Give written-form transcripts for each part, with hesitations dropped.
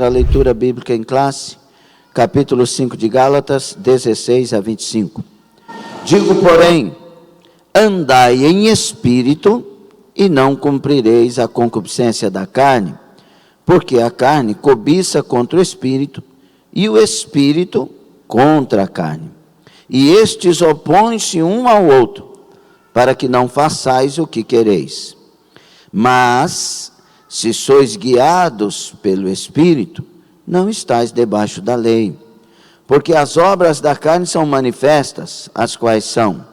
para a leitura bíblica em classe, capítulo 5 de Gálatas, 16 a 25. Digo, porém, andai em espírito e não cumprireis a concupiscência da carne, porque a carne cobiça contra o espírito e o espírito contra a carne. E estes opõem-se um ao outro, para que não façais o que quereis. Mas, se sois guiados pelo Espírito, não estáis debaixo da lei. Porque as obras da carne são manifestas, as quais são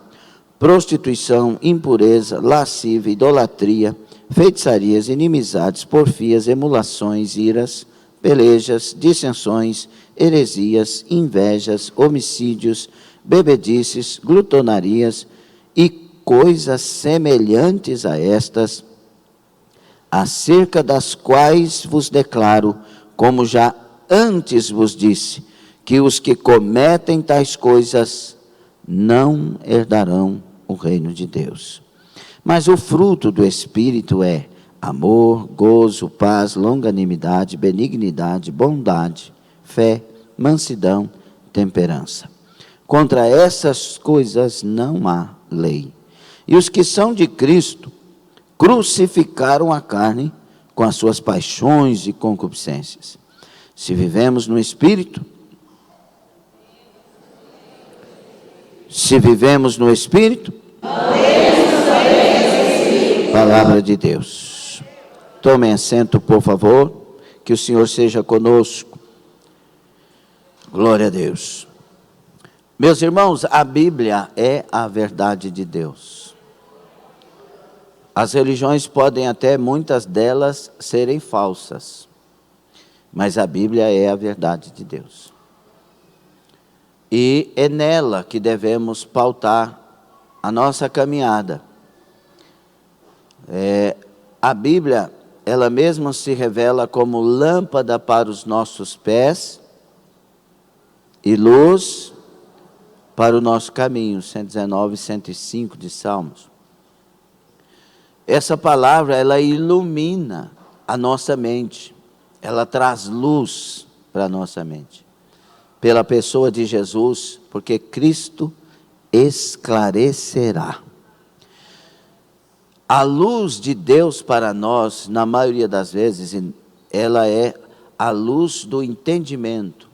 prostituição, impureza, lascívia, idolatria, feitiçarias, inimizades, porfias, emulações, iras, pelejas, dissensões, heresias, invejas, homicídios, bebedices, glutonarias e coisas semelhantes a estas, acerca das quais vos declaro, como já antes vos disse, que os que cometem tais coisas não herdarão o reino de Deus. Mas o fruto do Espírito é amor, gozo, paz, longanimidade, benignidade, bondade, fé, mansidão, temperança. Contra essas coisas não há lei. E os que são de Cristo crucificaram a carne com as suas paixões e concupiscências. Se vivemos no Espírito, palavra de Deus. Tomem assento, por favor, que o Senhor seja conosco. Glória a Deus. Meus irmãos, a Bíblia é a verdade de Deus. As religiões podem até, muitas delas, serem falsas, mas a Bíblia é a verdade de Deus. E é nela que devemos pautar a nossa caminhada. A Bíblia, ela mesma se revela como lâmpada para os nossos pés e luz para o nosso caminho, 119 e 105 de Salmos. Essa palavra, ela ilumina a nossa mente, ela traz luz para a nossa mente. Pela pessoa de Jesus, porque Cristo esclarecerá. A luz de Deus para nós, na maioria das vezes, ela é a luz do entendimento.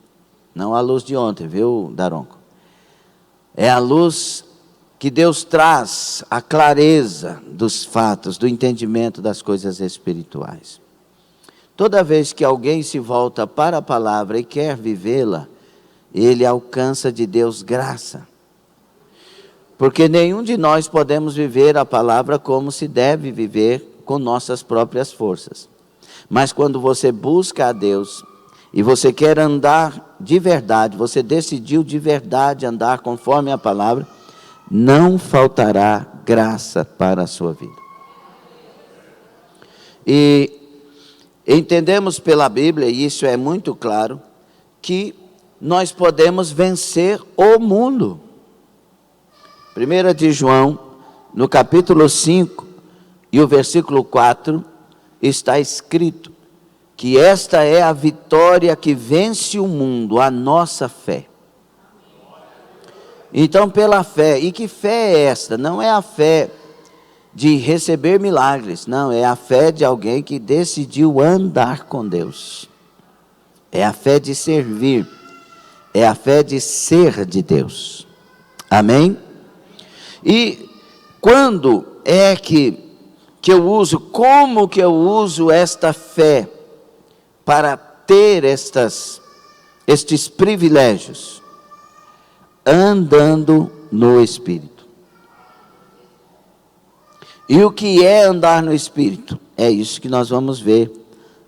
Não a luz de ontem, viu, Daronco? É a luz que Deus traz, a clareza dos fatos, do entendimento das coisas espirituais. Toda vez que alguém se volta para a palavra e quer vivê-la, ele alcança de Deus graça. Porque nenhum de nós podemos viver a palavra como se deve viver com nossas próprias forças. Mas quando você busca a Deus e você quer andar de verdade, você decidiu de verdade andar conforme a palavra, não faltará graça para a sua vida. E entendemos pela Bíblia, e isso é muito claro, que nós podemos vencer o mundo. 1 de João, no capítulo 5 e o versículo 4, está escrito que esta é a vitória que vence o mundo, a nossa fé. Então, pela fé, e que fé é esta? Não é a fé de receber milagres, não, é a fé de alguém que decidiu andar com Deus. É a fé de servir. É a fé de ser de Deus. Amém? E quando é que eu uso, como que eu uso esta fé para ter estes privilégios? Andando no Espírito. E o que é andar no Espírito? É isso que nós vamos ver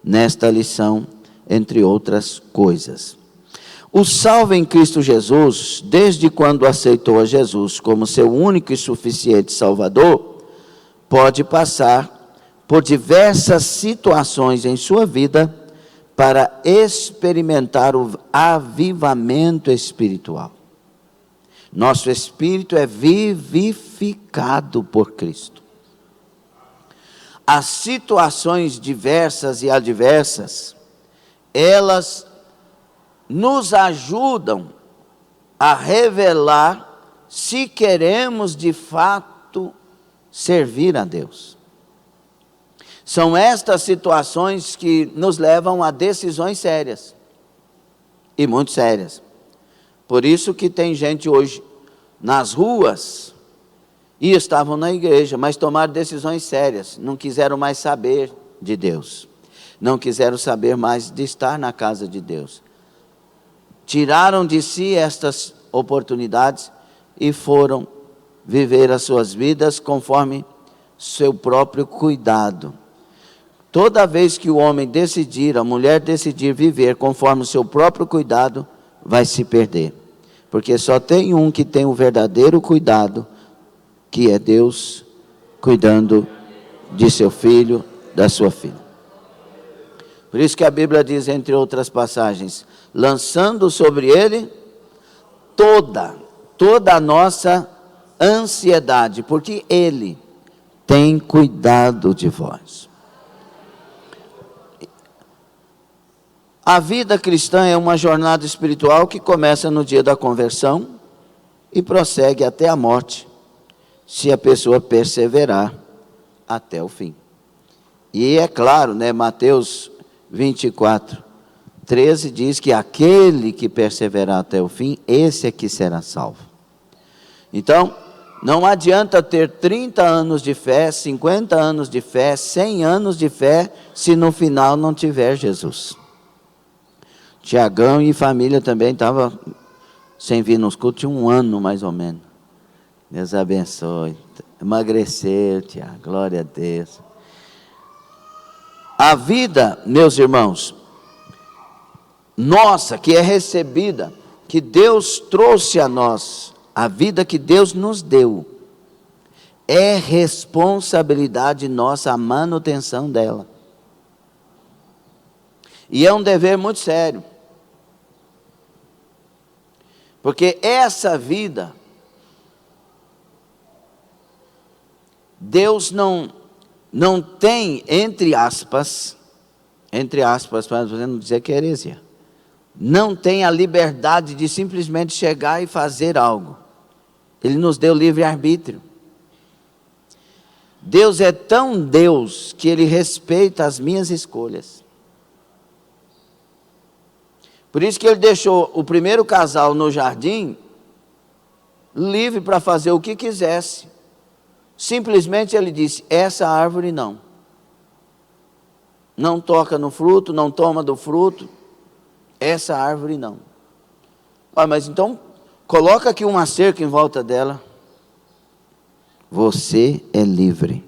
nesta lição, entre outras coisas. O salvo em Cristo Jesus, desde quando aceitou a Jesus como seu único e suficiente Salvador, pode passar por diversas situações em sua vida para experimentar o avivamento espiritual. Nosso espírito é vivificado por Cristo. As situações diversas e adversas, elas nos ajudam a revelar se queremos de fato servir a Deus. São estas situações que nos levam a decisões sérias, e muito sérias. Por isso que tem gente hoje nas ruas, e estavam na igreja, mas tomaram decisões sérias, não quiseram mais saber de Deus, não quiseram saber mais de estar na casa de Deus. Tiraram de si estas oportunidades e foram viver as suas vidas conforme seu próprio cuidado. Toda vez que o homem decidir, a mulher decidir viver conforme o seu próprio cuidado, vai se perder. Porque só tem um que tem o verdadeiro cuidado, que é Deus cuidando de seu filho, da sua filha. Por isso que a Bíblia diz, entre outras passagens, lançando sobre ele toda a nossa ansiedade, porque ele tem cuidado de vós. A vida cristã é uma jornada espiritual que começa no dia da conversão e prossegue até a morte, se a pessoa perseverar até o fim. E é claro, né, Mateus 24, 13 diz que aquele que perseverar até o fim, esse é que será salvo. Então, não adianta ter 30 anos de fé, 50 anos de fé, 100 anos de fé, se no final não tiver Jesus. Tiagão e família também estavam sem vir nos cultos, tinha um ano mais ou menos. Deus abençoe. Emagreceu, Tiago, glória a Deus. A vida, meus irmãos, nossa, que é recebida, que Deus trouxe a nós, a vida que Deus nos deu, é responsabilidade nossa a manutenção dela. E é um dever muito sério. Porque essa vida, Deus não tem, entre aspas, para não dizer que é heresia, não tem a liberdade de simplesmente chegar e fazer algo. Ele nos deu livre-arbítrio. Deus é tão Deus que Ele respeita as minhas escolhas. Por isso que Ele deixou o primeiro casal no jardim livre para fazer o que quisesse. Simplesmente Ele disse, essa árvore não. Não toca no fruto, não toma do fruto. Essa árvore não. Mas então, coloca aqui uma cerca em volta dela. Você é livre.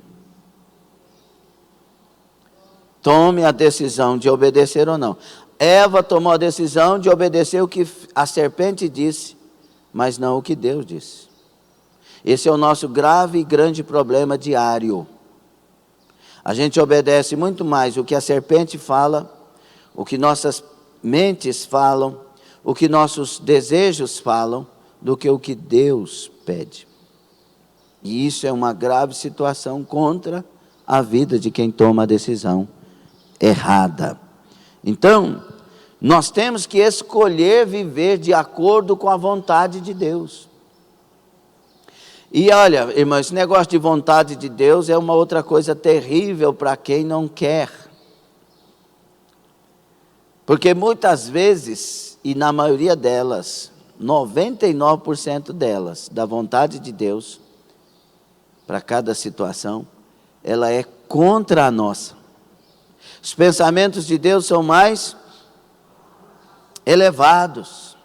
Tome a decisão de obedecer ou não. Eva tomou a decisão de obedecer o que a serpente disse, mas não o que Deus disse. Esse é o nosso grave e grande problema diário. A gente obedece muito mais o que a serpente fala, o que nossas mentes falam, o que nossos desejos falam, do que o que Deus pede. E isso é uma grave situação contra a vida de quem toma a decisão errada. Então, nós temos que escolher viver de acordo com a vontade de Deus. E olha, irmão, esse negócio de vontade de Deus é uma outra coisa terrível para quem não quer. Porque muitas vezes, e na maioria delas, 99% delas, da vontade de Deus, para cada situação, ela é contra a nossa. Os pensamentos de Deus são mais elevados.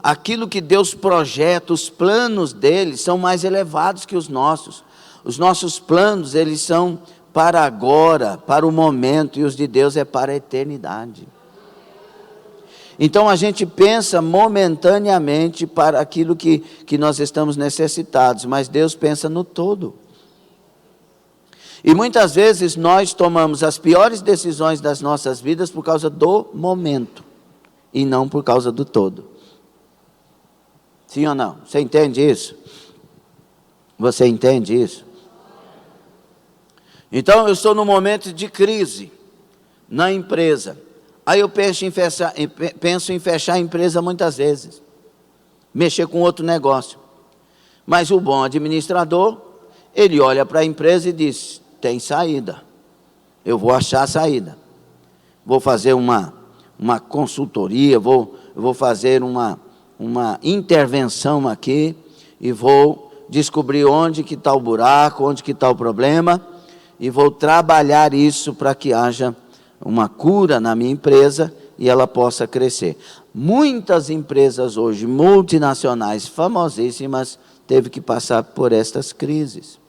Aquilo que Deus projeta, os planos dele são mais elevados que os nossos. Os nossos planos, eles são para agora, para o momento, e os de Deus é para a eternidade. Então a gente pensa momentaneamente para aquilo que nós estamos necessitados, mas Deus pensa no todo. E muitas vezes nós tomamos as piores decisões das nossas vidas por causa do momento, e não por causa do todo. Sim ou não? Você entende isso? Você entende isso? Então eu estou num momento de crise, na empresa. Aí eu penso em fechar a empresa muitas vezes, mexer com outro negócio. Mas o bom administrador, ele olha para a empresa e diz: tem saída, eu vou achar a saída. Vou fazer uma consultoria, vou fazer uma intervenção aqui e vou descobrir onde que está o buraco, onde que está o problema, e vou trabalhar isso para que haja uma cura na minha empresa e ela possa crescer. Muitas empresas hoje, multinacionais, famosíssimas, teve que passar por estas crises.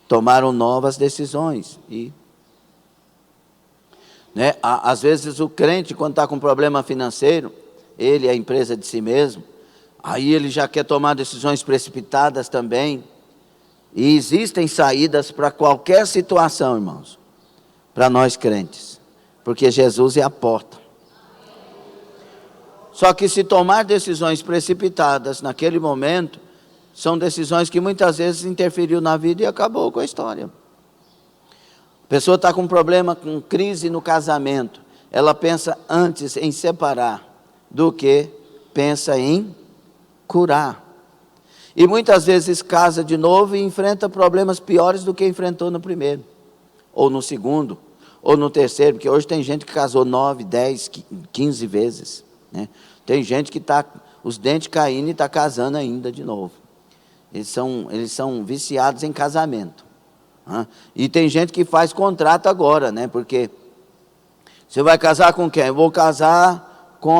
Tomaram novas decisões. E, às vezes o crente, quando está com problema financeiro, ele é a empresa de si mesmo, aí ele já quer tomar decisões precipitadas também. E existem saídas para qualquer situação, irmãos, para nós crentes, porque Jesus é a porta. Só que se tomar decisões precipitadas naquele momento, são decisões que muitas vezes interferiu na vida e acabou com a história. A pessoa está com problema, com crise no casamento, ela pensa antes em separar do que pensa em curar. E muitas vezes casa de novo e enfrenta problemas piores do que enfrentou no primeiro, ou no segundo, ou no terceiro, porque hoje tem gente que casou 9, 10, 15 vezes, né? Tem gente que está, os dentes caindo e está casando ainda de novo. Eles são viciados em casamento. E tem gente que faz contrato agora, né? Porque você vai casar com quem? Eu vou casar com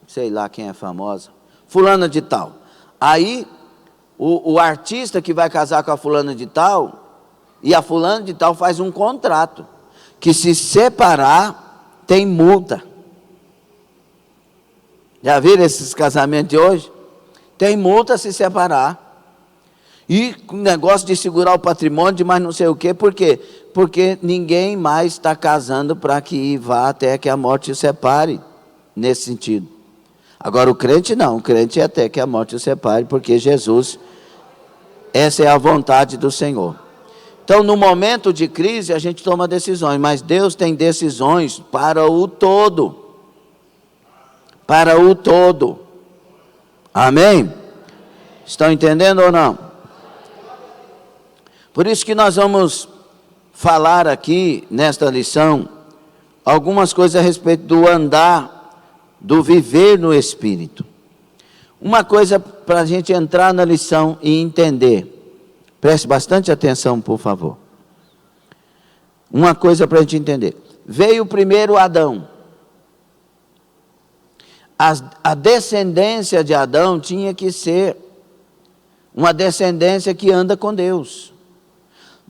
sei lá quem é famosa, fulana de tal. Aí o artista que vai casar com a fulana de tal, e a fulana de tal faz um contrato, que se separar, tem multa. Já viram esses casamentos de hoje? Tem multa se separar. E com negócio de segurar o patrimônio, de mais não sei o quê. Por quê? Porque ninguém mais está casando para que vá até que a morte o separe, nesse sentido. Agora o crente não, o crente é até que a morte o separe, porque Jesus, essa é a vontade do Senhor. Então no momento de crise a gente toma decisões, mas Deus tem decisões para o todo. Para o todo. Amém? Estão entendendo ou não? Por isso que nós vamos falar aqui, nesta lição, algumas coisas a respeito do andar, do viver no Espírito. Uma coisa para a gente entrar na lição e entender. Preste bastante atenção, por favor. Uma coisa para a gente entender. Veio o primeiro Adão. A descendência de Adão tinha que ser uma descendência que anda com Deus.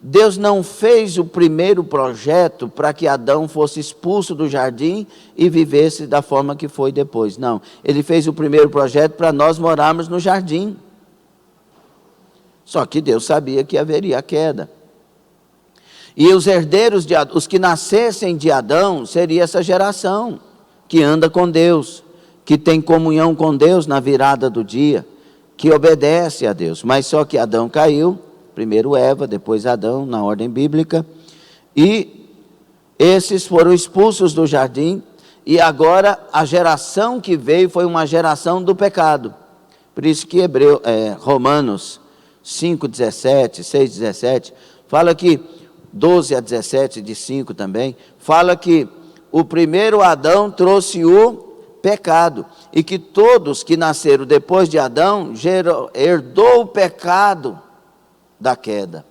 Deus não fez o primeiro projeto para que Adão fosse expulso do jardim e vivesse da forma que foi depois. Não, Ele fez o primeiro projeto para nós morarmos no jardim. Só que Deus sabia que haveria a queda. E os herdeiros, os que nascessem de Adão, seria essa geração que anda com Deus, que tem comunhão com Deus na virada do dia, que obedece a Deus. Mas só que Adão caiu, primeiro Eva, depois Adão, na ordem bíblica, e esses foram expulsos do jardim, e agora a geração que veio foi uma geração do pecado. Por isso que Romanos 5:17, 6:17, fala que, 12 a 17, de 5 também, fala que o primeiro Adão trouxe o pecado, e que todos que nasceram depois de Adão herdou o pecado da queda.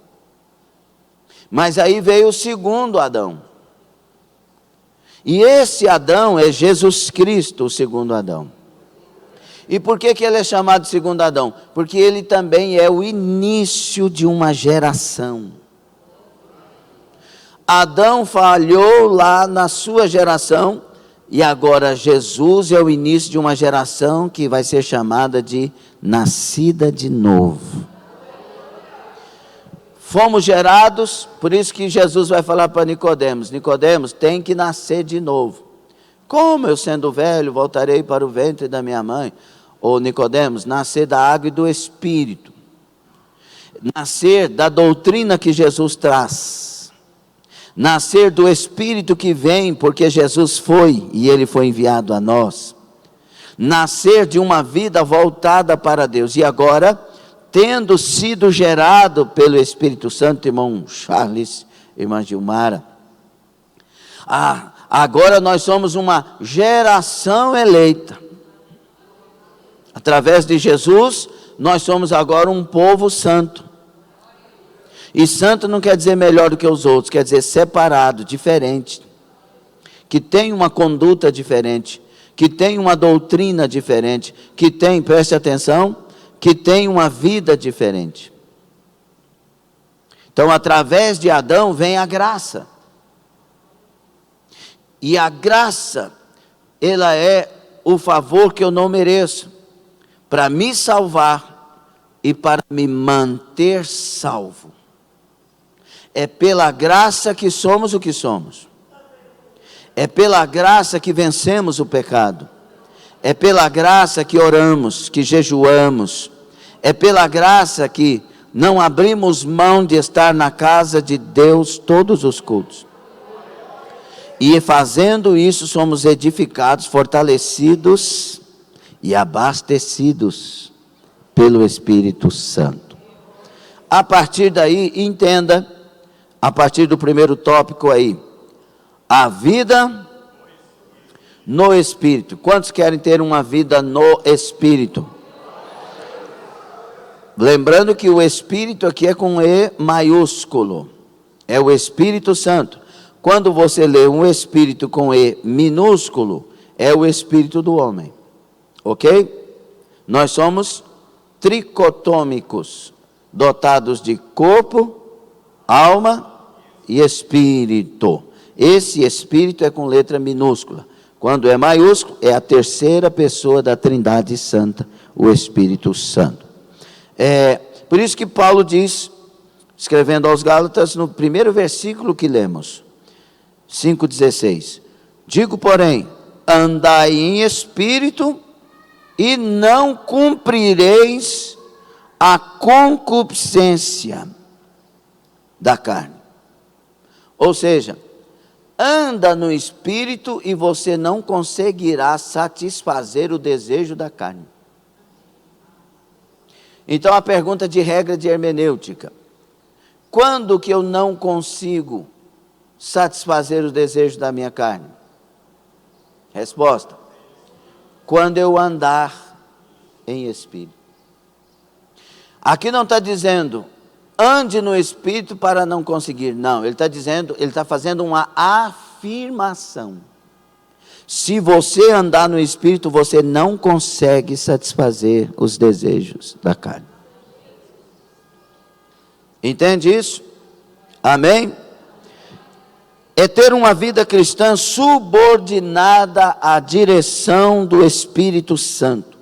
Mas aí veio o segundo Adão, e esse Adão é Jesus Cristo, o segundo Adão. E por que ele é chamado de segundo Adão? Porque ele também é o início de uma geração. Adão falhou lá na sua geração, e agora Jesus é o início de uma geração que vai ser chamada de nascida de novo. Fomos gerados, por isso que Jesus vai falar para Nicodemos: Nicodemos, tem que nascer de novo. Como eu, sendo velho, voltarei para o ventre da minha mãe? Ou Nicodemos, nascer da água e do Espírito. Nascer da doutrina que Jesus traz. Nascer do Espírito que vem, porque Jesus foi e Ele foi enviado a nós. Nascer de uma vida voltada para Deus. E agora, tendo sido gerado pelo Espírito Santo, irmão Charles, irmã Gilmara, agora nós somos uma geração eleita. Através de Jesus, nós somos agora um povo santo. E santo não quer dizer melhor do que os outros, quer dizer separado, diferente. Que tem uma conduta diferente, que tem uma doutrina diferente, que tem, preste atenção, que tem uma vida diferente. Então, através de Adão vem a graça. E a graça, ela é o favor que eu não mereço, para me salvar e para me manter salvo. É pela graça que somos o que somos. É pela graça que vencemos o pecado. É pela graça que oramos, que jejuamos. É pela graça que não abrimos mão de estar na casa de Deus todos os cultos. E fazendo isso, somos edificados, fortalecidos e abastecidos pelo Espírito Santo. A partir daí, entenda, a partir do primeiro tópico aí, a vida no Espírito. Quantos querem ter uma vida no Espírito? Lembrando que o Espírito aqui é com E maiúsculo, é o Espírito Santo. Quando você lê um Espírito com E minúsculo, é o Espírito do homem, ok? Nós somos tricotômicos, dotados de corpo, alma e espírito. Esse espírito é com letra minúscula. Quando é maiúsculo, é a terceira pessoa da Trindade Santa, o Espírito Santo. Por isso que Paulo diz, escrevendo aos Gálatas, no primeiro versículo que lemos, 5,16: digo, porém, andai em espírito e não cumprireis a concupiscência da carne. Ou seja, anda no espírito e você não conseguirá satisfazer o desejo da carne. Então a pergunta de regra de hermenêutica: quando que eu não consigo satisfazer o desejo da minha carne? Resposta: quando eu andar em espírito. Aqui não está dizendo ande no espírito para não conseguir. Não, ele está dizendo, ele está fazendo uma afirmação. Se você andar no espírito, você não consegue satisfazer os desejos da carne. Entende isso? Amém? É ter uma vida cristã subordinada à direção do Espírito Santo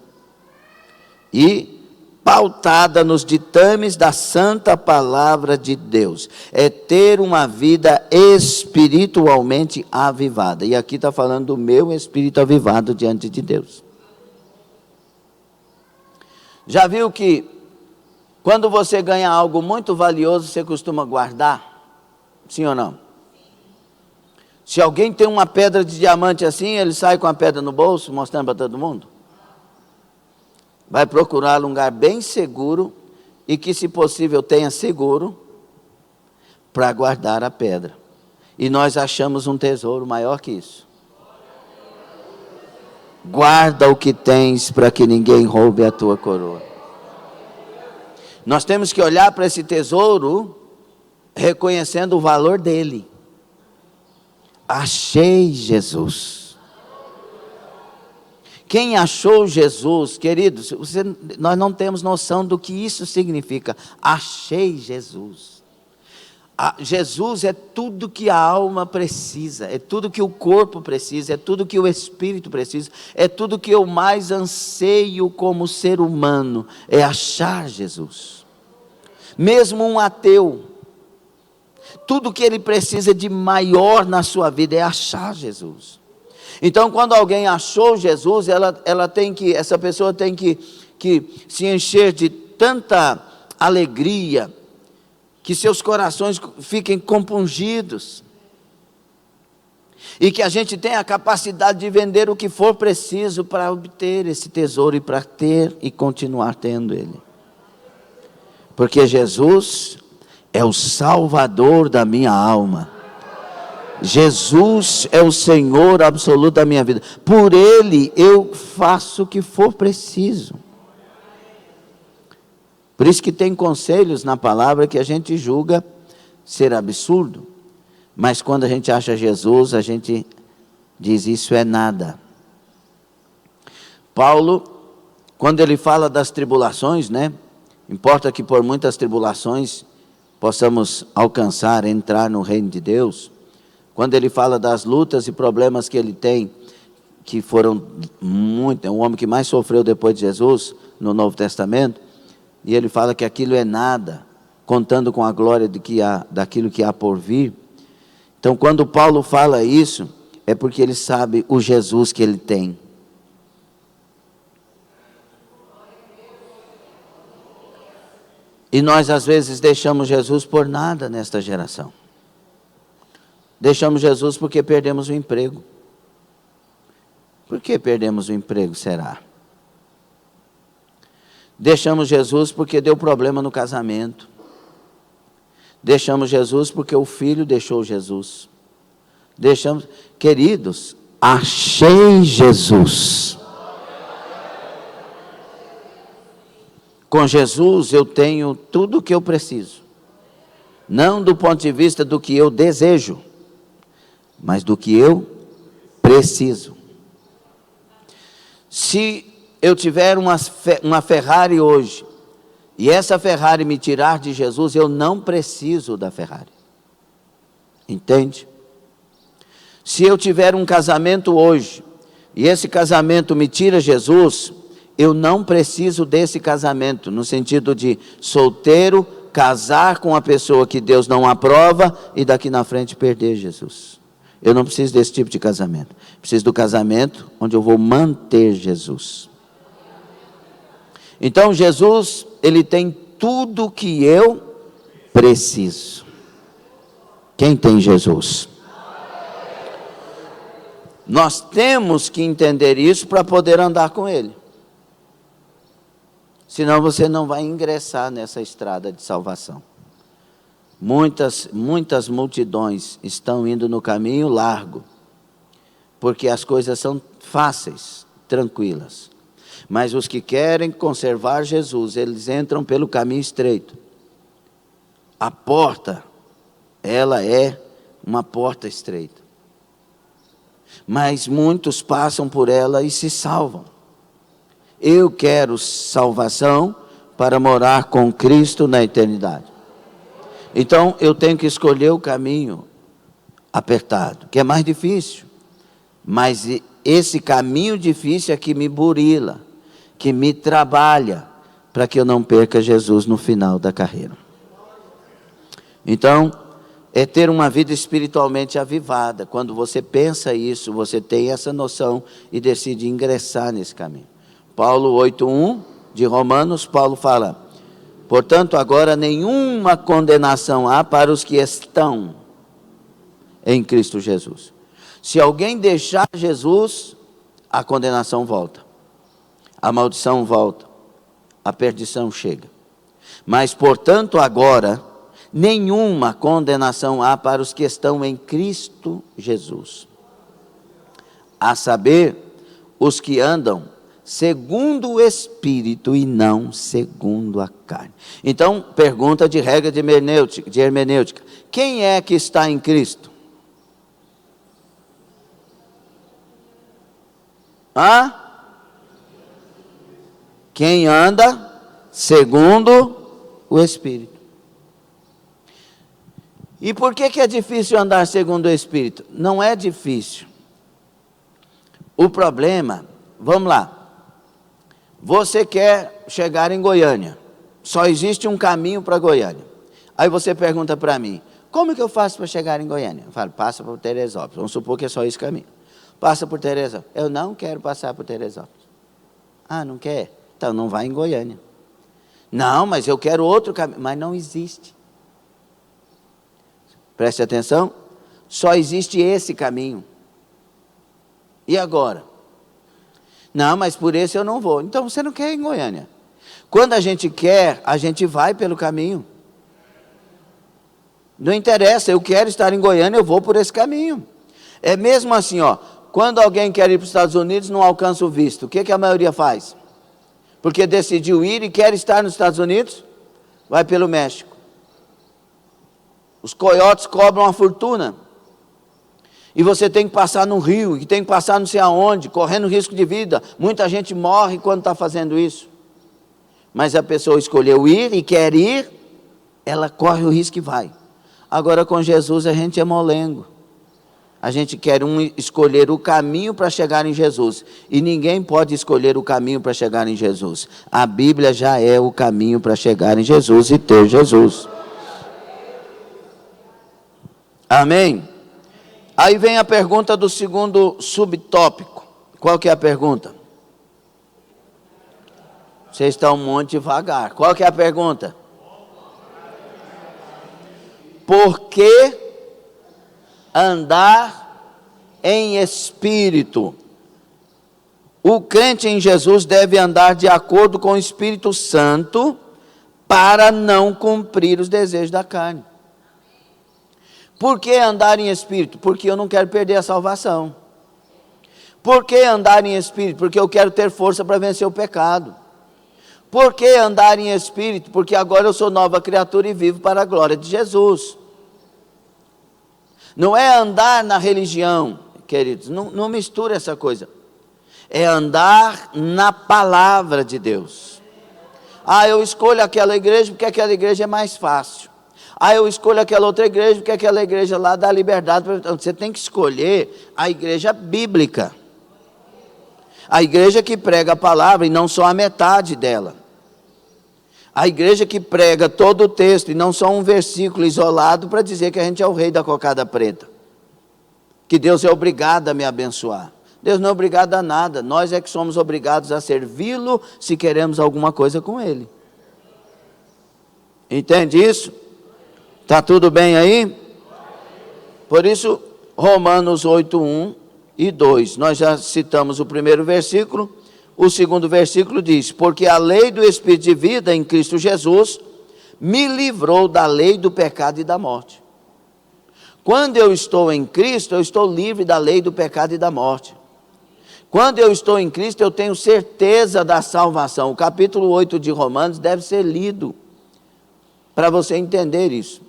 e pautada nos ditames da santa palavra de Deus. É ter uma vida espiritualmente avivada. E aqui está falando do meu espírito avivado diante de Deus. Já viu que quando você ganha algo muito valioso, você costuma guardar? Sim ou não? Se alguém tem uma pedra de diamante assim, ele sai com a pedra no bolso, mostrando para todo mundo? Vai procurar um lugar bem seguro e que, se possível, tenha seguro para guardar a pedra. E nós achamos um tesouro maior que isso. Guarda o que tens para que ninguém roube a tua coroa. Nós temos que olhar para esse tesouro reconhecendo o valor dele. Achei Jesus. Quem achou Jesus, queridos, nós não temos noção do que isso significa. Achei Jesus. Jesus é tudo que a alma precisa, é tudo que o corpo precisa, é tudo que o espírito precisa, é tudo que eu mais anseio como ser humano, é achar Jesus. Mesmo um ateu, tudo que ele precisa de maior na sua vida é achar Jesus. Então, quando alguém achou Jesus, essa pessoa tem que se encher de tanta alegria, que seus corações fiquem compungidos, E que a gente tenha a capacidade de vender o que for preciso para obter esse tesouro e para ter e continuar tendo ele. Porque Jesus é o Salvador da minha alma. Jesus é o Senhor absoluto da minha vida. Por Ele eu faço o que for preciso. Por isso que tem conselhos na palavra que a gente julga ser absurdo. Mas quando a gente acha Jesus, a gente diz: isso é nada. Paulo, quando ele fala das tribulações, né? Importa que por muitas tribulações possamos alcançar, entrar no reino de Deus. Quando ele fala das lutas e problemas que ele tem, que foram muito, é o homem que mais sofreu depois de Jesus no Novo Testamento, e ele fala que aquilo é nada, contando com a glória daquilo que há por vir. Então, quando Paulo fala isso, é porque ele sabe o Jesus que ele tem. E nós, às vezes, deixamos Jesus por nada nesta geração. Deixamos Jesus porque perdemos o emprego. Por que perdemos o emprego, será? Deixamos Jesus porque deu problema no casamento. Deixamos Jesus porque o filho deixou Jesus. Queridos, achei Jesus. Com Jesus eu tenho tudo o que eu preciso. Não do ponto de vista do que eu desejo, mas do que eu preciso. Se eu tiver uma Ferrari hoje, e essa Ferrari me tirar de Jesus, eu não preciso da Ferrari. Entende? Se eu tiver um casamento hoje, e esse casamento me tira Jesus, eu não preciso desse casamento, no sentido de solteiro, casar com uma pessoa que Deus não aprova, e daqui na frente perder Jesus. Eu não preciso desse tipo de casamento. Preciso do casamento onde eu vou manter Jesus. Então Jesus, Ele tem tudo o que eu preciso. Quem tem Jesus? Nós temos que entender isso para poder andar com Ele. Senão você não vai ingressar nessa estrada de salvação. Muitas multidões estão indo no caminho largo, porque as coisas são fáceis, tranquilas. Mas os que querem conservar Jesus, eles entram pelo caminho estreito. A porta, ela é uma porta estreita. Mas muitos passam por ela e se salvam. Eu quero salvação para morar com Cristo na eternidade. Então, eu tenho que escolher o caminho apertado, que é mais difícil. Mas esse caminho difícil é que me burila, que me trabalha, para que eu não perca Jesus no final da carreira. Então, é ter uma vida espiritualmente avivada. Quando você pensa isso, você tem essa noção e decide ingressar nesse caminho. Paulo 8:1 de Romanos, Paulo fala: portanto, agora nenhuma condenação há para os que estão em Cristo Jesus. Se alguém deixar Jesus, a condenação volta, a maldição volta, a perdição chega. Mas, portanto, agora nenhuma condenação há para os que estão em Cristo Jesus. A saber, os que andam segundo o Espírito e não segundo a carne. Então, pergunta de regra de hermenêutica. Quem é que está em Cristo? Quem anda segundo o Espírito. E por que é difícil andar segundo o Espírito? Não é difícil. O problema, vamos lá. Você quer chegar em Goiânia. Só existe um caminho para Goiânia. Aí você pergunta para mim: como que eu faço para chegar em Goiânia? Eu falo: passa por Teresópolis. Vamos supor que é só esse caminho. Passa por Teresópolis. Eu não quero passar por Teresópolis. Não quer? Então não vai em Goiânia. Não, mas eu quero outro caminho. Mas não existe. Preste atenção. Só existe esse caminho. E agora? Não, mas por esse eu não vou. Então você não quer ir em Goiânia. Quando a gente quer, a gente vai pelo caminho. Não interessa, eu quero estar em Goiânia, eu vou por esse caminho. É mesmo assim, ó, quando alguém quer ir para os Estados Unidos, não alcança o visto. O que a maioria faz? Porque decidiu ir e quer estar nos Estados Unidos, vai pelo México. Os coiotes cobram uma fortuna. E você tem que passar no rio, e tem que passar não sei aonde, correndo risco de vida. Muita gente morre quando está fazendo isso. Mas a pessoa escolheu ir e quer ir, ela corre o risco e vai. Agora com Jesus a gente é molengo. A gente quer escolher o caminho para chegar em Jesus. E ninguém pode escolher o caminho para chegar em Jesus. A Bíblia já é o caminho para chegar em Jesus e ter Jesus. Amém? Aí vem a pergunta do segundo subtópico. Qual que é a pergunta? Vocês estão um monte devagar. Qual que é a pergunta? Por que andar em espírito? O crente em Jesus deve andar de acordo com o Espírito Santo para não cumprir os desejos da carne. Por que andar em espírito? Porque eu não quero perder a salvação. Por que andar em espírito? Porque eu quero ter força para vencer o pecado. Por que andar em espírito? Porque agora eu sou nova criatura e vivo para a glória de Jesus. Não é andar na religião, queridos, não mistura essa coisa. É andar na palavra de Deus. Ah, eu escolho aquela igreja porque aquela igreja é mais fácil. Ah, eu escolho aquela outra igreja porque aquela igreja lá dá liberdade. Você tem que escolher a igreja bíblica. A igreja que prega a palavra e não só a metade dela. A igreja que prega todo o texto e não só um versículo isolado para dizer que a gente é o rei da cocada preta. Que Deus é obrigado a me abençoar. Deus não é obrigado a nada. Nós é que somos obrigados a servi-lo se queremos alguma coisa com Ele. Entende isso? Está tudo bem aí? Por isso, Romanos 8, 1 e 2. Nós já citamos o primeiro versículo. O segundo versículo diz: porque a lei do Espírito de vida em Cristo Jesus me livrou da lei do pecado e da morte. Quando eu estou em Cristo, eu estou livre da lei do pecado e da morte. Quando eu estou em Cristo, eu tenho certeza da salvação. O capítulo 8 de Romanos deve ser lido para você entender isso.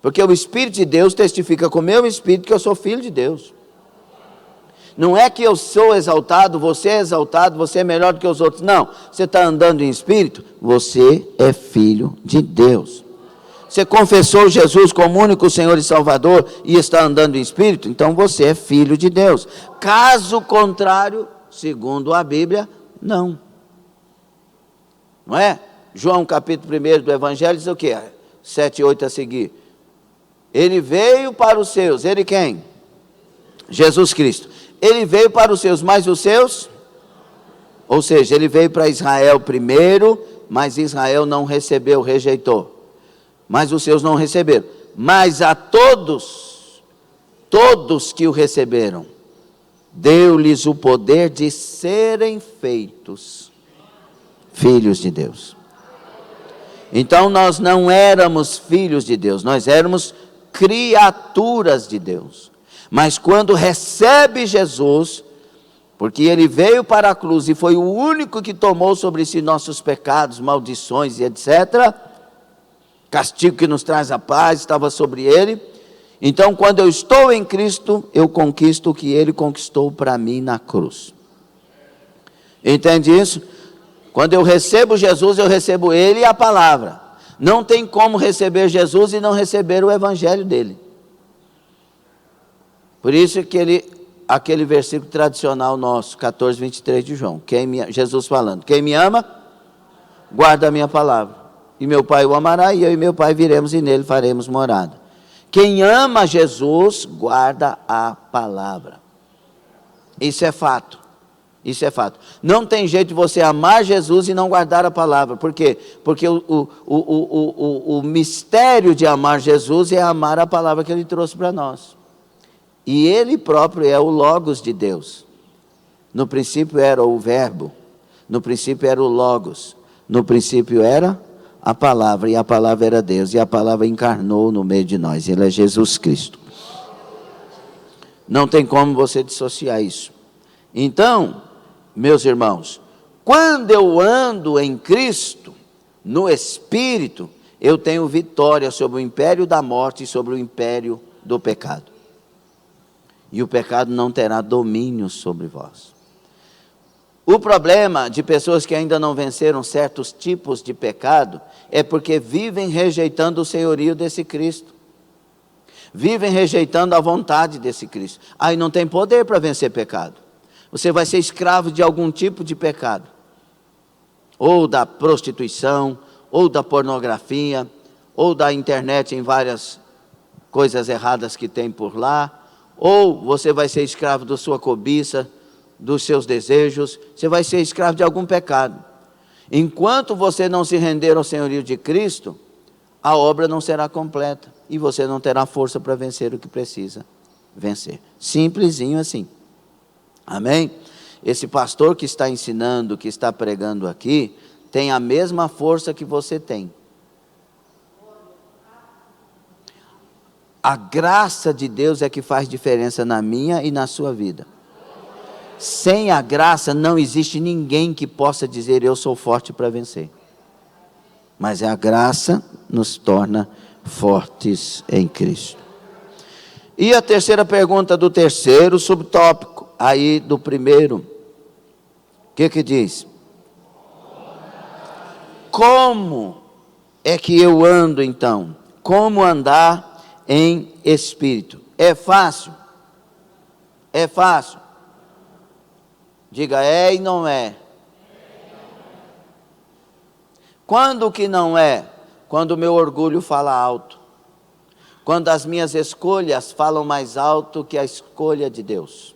Porque o Espírito de Deus testifica com o meu espírito que eu sou filho de Deus. Não é que eu sou exaltado, você é melhor do que os outros. Não, você está andando em espírito, você é filho de Deus. Você confessou Jesus como único Senhor e Salvador e está andando em espírito, então você é filho de Deus. Caso contrário, segundo a Bíblia, não. Não é? João capítulo 1 do Evangelho diz o quê? 7 e 8 a seguir. Ele veio para os seus, ele quem? Jesus Cristo. Ele veio para os seus, mas os seus? Ou seja, ele veio para Israel primeiro, mas Israel não recebeu, rejeitou. Mas os seus não receberam. Mas a todos que o receberam, deu-lhes o poder de serem feitos filhos de Deus. Então nós não éramos filhos de Deus, nós éramos criaturas de Deus. Mas quando recebe Jesus, porque ele veio para a cruz e foi o único que tomou sobre si nossos pecados, maldições e etc., castigo que nos traz a paz estava sobre ele. Então quando eu estou em Cristo, eu conquisto o que ele conquistou para mim na cruz. Entende isso? Quando eu recebo Jesus, eu recebo ele e a palavra. Não tem como receber Jesus e não receber o evangelho dele. Por isso que aquele versículo tradicional nosso, 14, 23 de João. Jesus falando, quem me ama, guarda a minha palavra. E meu Pai o amará, e eu e meu Pai viremos e nele faremos morada. Quem ama Jesus, guarda a palavra. Isso é fato. Isso é fato. Não tem jeito de você amar Jesus e não guardar a palavra. Por quê? Porque o mistério de amar Jesus é amar a palavra que Ele trouxe para nós. E Ele próprio é o Logos de Deus. No princípio era o Verbo. No princípio era o Logos. No princípio era a palavra. E a palavra era Deus. E a palavra encarnou no meio de nós. Ele é Jesus Cristo. Não tem como você dissociar isso. Então, meus irmãos, quando eu ando em Cristo, no Espírito, eu tenho vitória sobre o império da morte e sobre o império do pecado. E o pecado não terá domínio sobre vós. O problema de pessoas que ainda não venceram certos tipos de pecado é porque vivem rejeitando o senhorio desse Cristo. Vivem rejeitando a vontade desse Cristo. Aí não tem poder para vencer pecado. Você vai ser escravo de algum tipo de pecado. Ou da prostituição, ou da pornografia, ou da internet em várias coisas erradas que tem por lá. Ou você vai ser escravo da sua cobiça, dos seus desejos. Você vai ser escravo de algum pecado. Enquanto você não se render ao senhorio de Cristo, a obra não será completa. E você não terá força para vencer o que precisa vencer. Simplesinho assim. Amém? Esse pastor que está ensinando, que está pregando aqui, tem a mesma força que você tem. A graça de Deus é que faz diferença na minha e na sua vida. Sem a graça não existe ninguém que possa dizer eu sou forte para vencer. Mas a graça nos torna fortes em Cristo. E a terceira pergunta do terceiro subtópico, aí do primeiro. O que diz? Como é que eu ando então? Como andar em espírito? É fácil? É fácil? Diga é e não é. Quando que não é? Quando o meu orgulho fala alto. Quando as minhas escolhas falam mais alto que a escolha de Deus.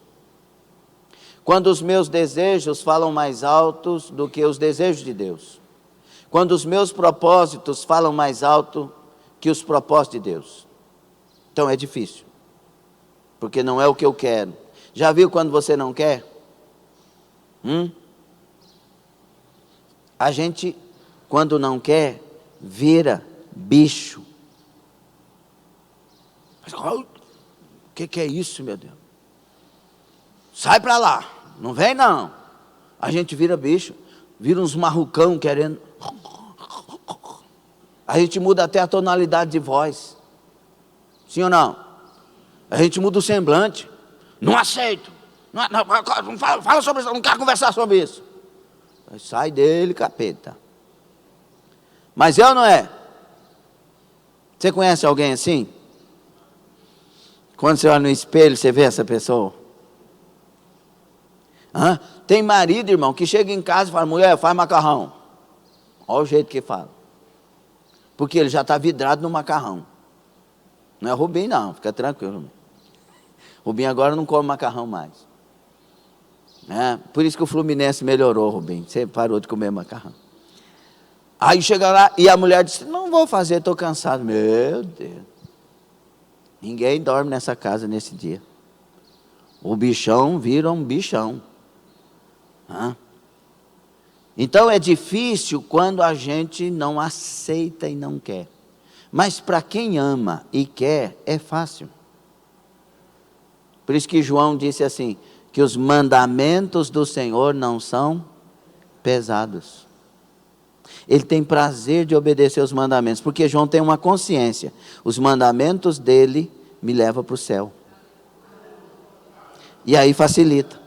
Quando os meus desejos falam mais altos do que os desejos de Deus. Quando os meus propósitos falam mais alto que os propósitos de Deus. Então é difícil. Porque não é o que eu quero. Já viu quando você não quer? A gente, quando não quer, vira bicho. O que é isso, meu Deus? Sai para lá, não vem não. A gente vira bicho, vira uns marrucão querendo. A gente muda até a tonalidade de voz. Sim ou não? A gente muda o semblante. Não aceito. Não fala sobre isso, não quero conversar sobre isso. Sai dele, capeta. Mas é ou não é? Você conhece alguém assim? Quando você olha no espelho, você vê essa pessoa? Tem marido, irmão, que chega em casa e fala, mulher, faz macarrão. Olha o jeito que fala. Porque ele já está vidrado no macarrão. Não é Rubinho não, fica tranquilo. Rubinho agora não come macarrão mais. Por isso que o Fluminense melhorou, Rubinho. Você parou de comer macarrão. Aí chega lá e a mulher disse, não vou fazer, estou cansado. Meu Deus. Ninguém dorme nessa casa nesse dia. O bichão vira um bichão. Então é difícil quando a gente não aceita e não quer. Mas para quem ama e quer, é fácil. Por isso que João disse assim, que os mandamentos do Senhor não são pesados. Ele tem prazer de obedecer os mandamentos, porque João tem uma consciência. Os mandamentos dele me levam para o céu. E aí facilita.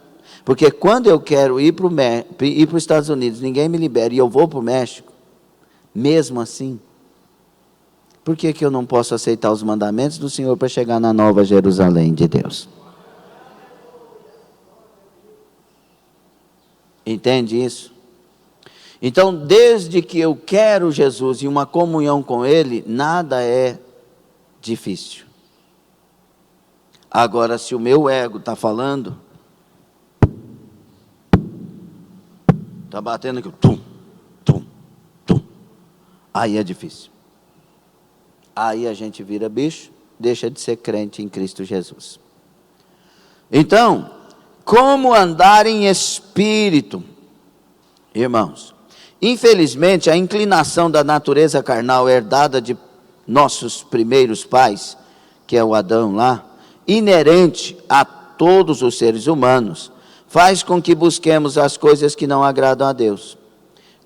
Porque quando eu quero ir para os Estados Unidos, ninguém me libera, e eu vou para o México, mesmo assim, por que eu não posso aceitar os mandamentos do Senhor para chegar na Nova Jerusalém de Deus? Entende isso? Então, desde que eu quero Jesus e uma comunhão com Ele, nada é difícil. Agora, se o meu ego está falando, Está batendo aqui, tum, tum, tum. Aí é difícil. Aí a gente vira bicho, deixa de ser crente em Cristo Jesus. Então, como andar em espírito? Irmãos, infelizmente a inclinação da natureza carnal herdada de nossos primeiros pais, que é o Adão lá, inerente a todos os seres humanos, faz com que busquemos as coisas que não agradam a Deus.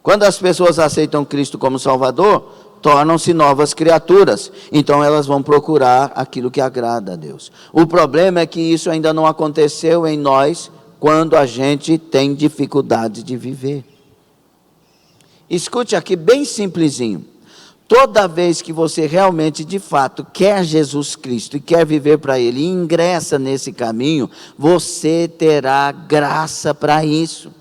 Quando as pessoas aceitam Cristo como Salvador, tornam-se novas criaturas. Então elas vão procurar aquilo que agrada a Deus. O problema é que isso ainda não aconteceu em nós quando a gente tem dificuldade de viver. Escute aqui bem simplesinho. Toda vez que você realmente, de fato, quer Jesus Cristo e quer viver para Ele, e ingressa nesse caminho, você terá graça para isso.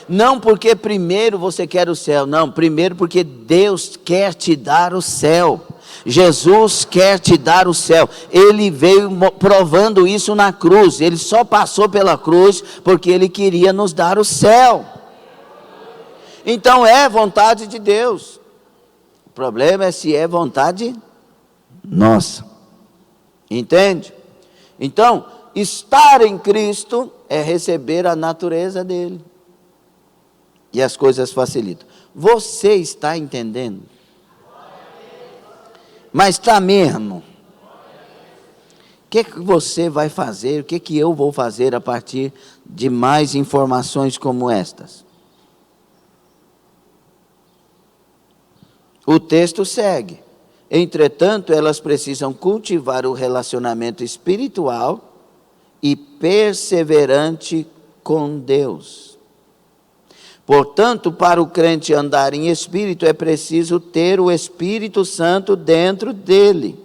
Não porque primeiro você quer o céu, não, primeiro porque Deus quer te dar o céu. Jesus quer te dar o céu. Ele veio provando isso na cruz. Ele só passou pela cruz porque Ele queria nos dar o céu. Então é vontade de Deus. O problema é se é vontade nossa. Entende? Então, estar em Cristo é receber a natureza dele. E as coisas facilitam. Você está entendendo? Mas está mesmo? O que você vai fazer? O que eu vou fazer a partir de mais informações como estas? O texto segue. Entretanto, elas precisam cultivar o relacionamento espiritual e perseverante com Deus. Portanto, para o crente andar em espírito, é preciso ter o Espírito Santo dentro dele.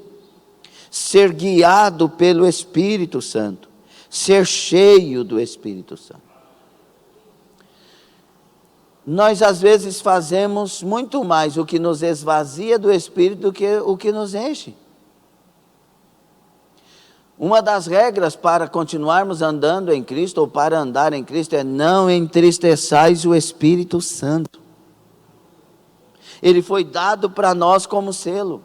Ser guiado pelo Espírito Santo. Ser cheio do Espírito Santo. Nós às vezes fazemos muito mais o que nos esvazia do Espírito do que o que nos enche. Uma das regras para continuarmos andando em Cristo, ou para andar em Cristo, é não entristeçais o Espírito Santo. Ele foi dado para nós como selo.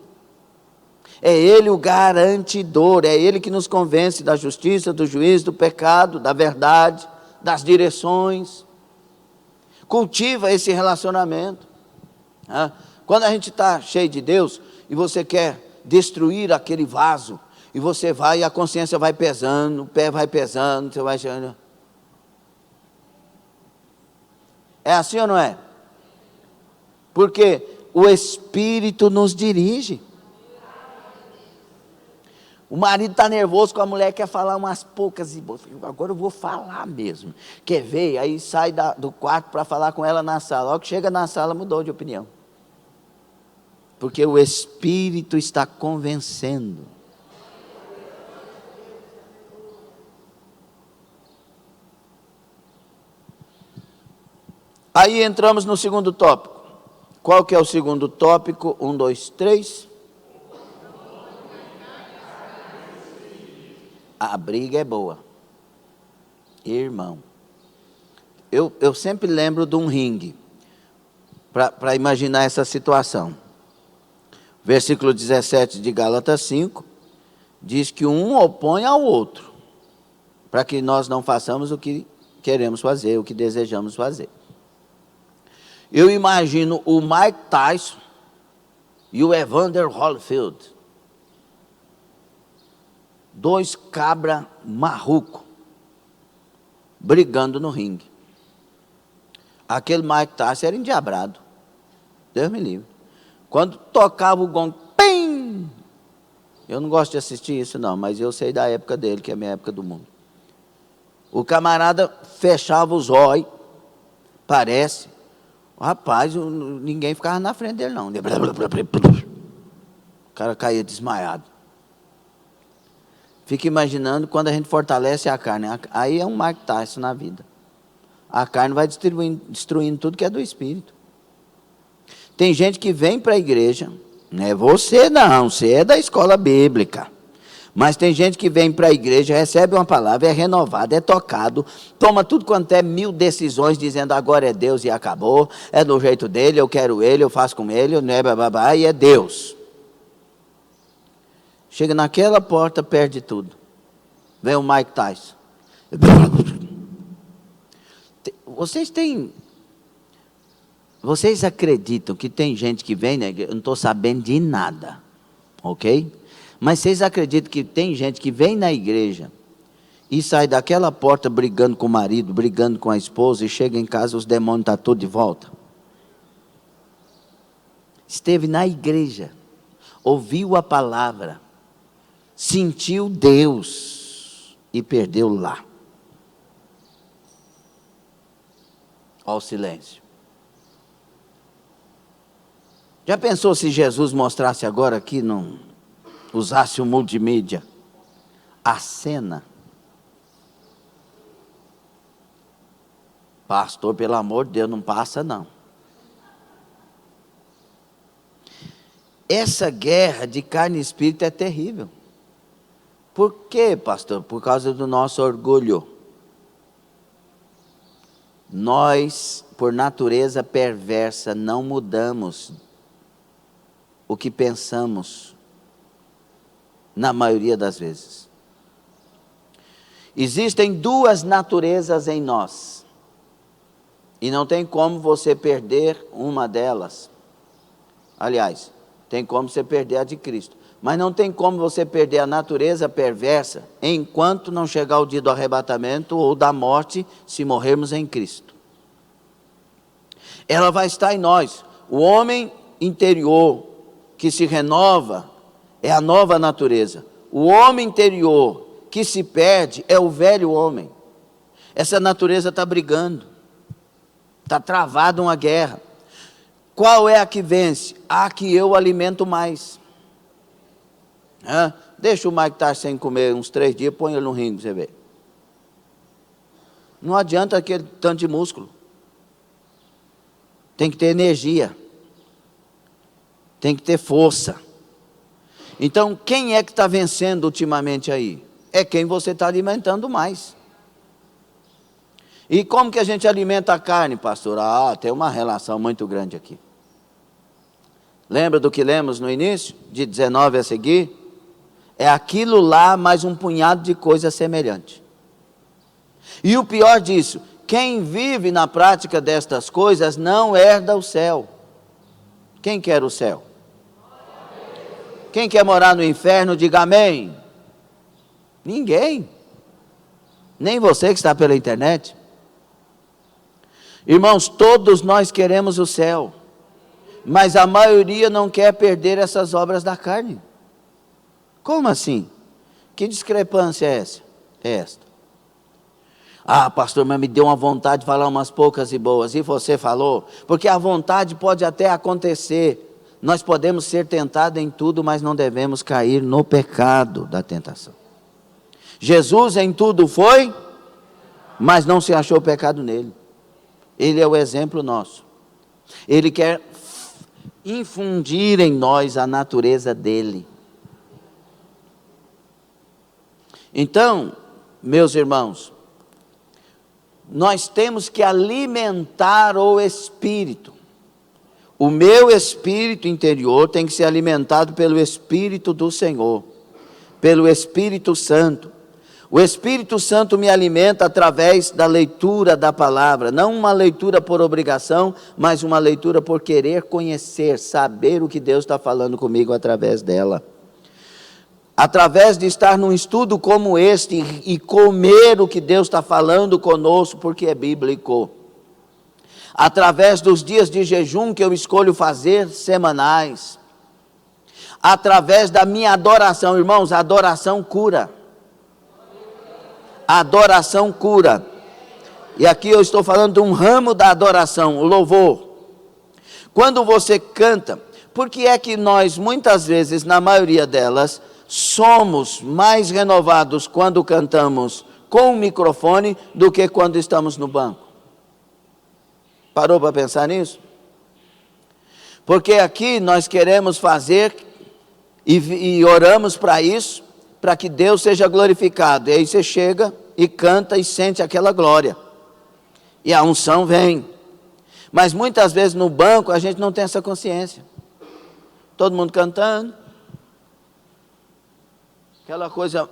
É Ele o garantidor, é Ele que nos convence da justiça, do juízo, do pecado, da verdade, das direções. Cultiva esse relacionamento. Quando a gente está cheio de Deus e você quer destruir aquele vaso, e você vai e a consciência vai pesando, o pé vai pesando, você vai chegando. É assim ou não é? Porque o Espírito nos dirige. O marido está nervoso com a mulher, quer falar umas poucas, e agora eu vou falar mesmo. Quer ver? Aí sai do quarto para falar com ela na sala. Logo que chega na sala, mudou de opinião. Porque o Espírito está convencendo. Aí entramos no segundo tópico. Qual que é o segundo tópico? 1, 2, 3. A briga é boa. Irmão. Eu sempre lembro de um ringue. Para imaginar essa situação. Versículo 17 de Gálatas 5. Diz que um opõe ao outro. Para que nós não façamos o que queremos fazer, o que desejamos fazer. Eu imagino o Mike Tyson e o Evander Holyfield. 2 cabra marruco brigando no ringue. Aquele Mike Tyson era endiabrado. Deus me livre. Quando tocava o gongo, pim! Eu não gosto de assistir isso não, mas eu sei da época dele, que é a minha época do mundo. O camarada fechava os olhos, parece. Rapaz, ninguém ficava na frente dele não. O cara caía desmaiado. Fica imaginando quando a gente fortalece a carne. Aí é um Mike Tyson na vida. A carne vai destruindo tudo que é do Espírito. Tem gente que vem para a igreja, não é você não, você é da escola bíblica. Mas tem gente que vem para a igreja, recebe uma palavra, é renovado, é tocado, toma tudo quanto é 1000 decisões, dizendo agora é Deus e acabou, é do jeito dele, eu quero ele, eu faço com ele, não é bababá, e é Deus. Chega naquela porta, perde tudo. Vem o Mike Tyson. Vocês acreditam que tem gente que vem, né? Eu não estou sabendo de nada, ok? Mas vocês acreditam que tem gente que vem na igreja e sai daquela porta brigando com o marido, brigando com a esposa, e chega em casa, os demônios estão todos de volta? Esteve na igreja, ouviu a palavra, sentiu Deus e perdeu lá. Olha o silêncio. Já pensou se Jesus mostrasse agora aqui, não usasse o multimídia, a cena? Pastor, pelo amor de Deus, não passa não. Essa guerra de carne e espírito é terrível. Por quê, pastor? Por causa do nosso orgulho. Nós, por natureza perversa, não mudamos o que pensamos, na maioria das vezes. Existem 2 naturezas em nós, e não tem como você perder uma delas. Aliás, tem como você perder a de Cristo, mas não tem como você perder a natureza perversa, enquanto não chegar o dia do arrebatamento ou da morte, se morrermos em Cristo. Ela vai estar em nós. O homem interior que se renova é a nova natureza. O homem interior que se perde é o velho homem. Essa natureza está brigando, está travada uma guerra. Qual é a que vence? A que eu alimento mais. Deixa o Mike estar sem comer uns 3 dias, põe ele no ringue, você vê. Não adianta aquele tanto de músculo. Tem que ter energia. Tem que ter força. Então, quem é que está vencendo ultimamente aí? É quem você está alimentando mais. E como que a gente alimenta a carne, pastor? Tem uma relação muito grande aqui. Lembra do que lemos no início? De 19 a seguir? É aquilo lá, mais um punhado de coisa semelhante. E o pior disso, quem vive na prática destas coisas não herda o céu. Quem quer o céu? Quem quer morar no inferno, diga amém. Ninguém. Nem você que está pela internet. Irmãos, todos nós queremos o céu, mas a maioria não quer perder essas obras da carne. Como assim? Que discrepância é essa? É esta. Pastor, mas me deu uma vontade de falar umas poucas e boas. E você falou? Porque a vontade pode até acontecer. Nós podemos ser tentados em tudo, mas não devemos cair no pecado da tentação. Jesus em tudo foi, mas não se achou pecado nele. Ele é o exemplo nosso. Ele quer infundir em nós a natureza dele. Então, meus irmãos, nós temos que alimentar o espírito. O meu espírito interior tem que ser alimentado pelo Espírito do Senhor, pelo Espírito Santo. O Espírito Santo me alimenta através da leitura da palavra, não uma leitura por obrigação, mas uma leitura por querer conhecer, saber o que Deus está falando comigo através dela. Através de estar num estudo como este e comer o que Deus está falando conosco, porque é bíblico. Através dos dias de jejum que eu escolho fazer semanais. Através da minha adoração, irmãos, a adoração cura. A adoração cura. E aqui eu estou falando de um ramo da adoração, o louvor. Quando você canta, por que é que nós, muitas vezes, na maioria delas, somos mais renovados quando cantamos com o microfone do que quando estamos no banco? Parou para pensar nisso? Porque aqui nós queremos fazer e oramos para isso, para que Deus seja glorificado. E aí você chega e canta e sente aquela glória. E a unção vem. Mas muitas vezes no banco a gente não tem essa consciência. Todo mundo cantando. Aquela coisa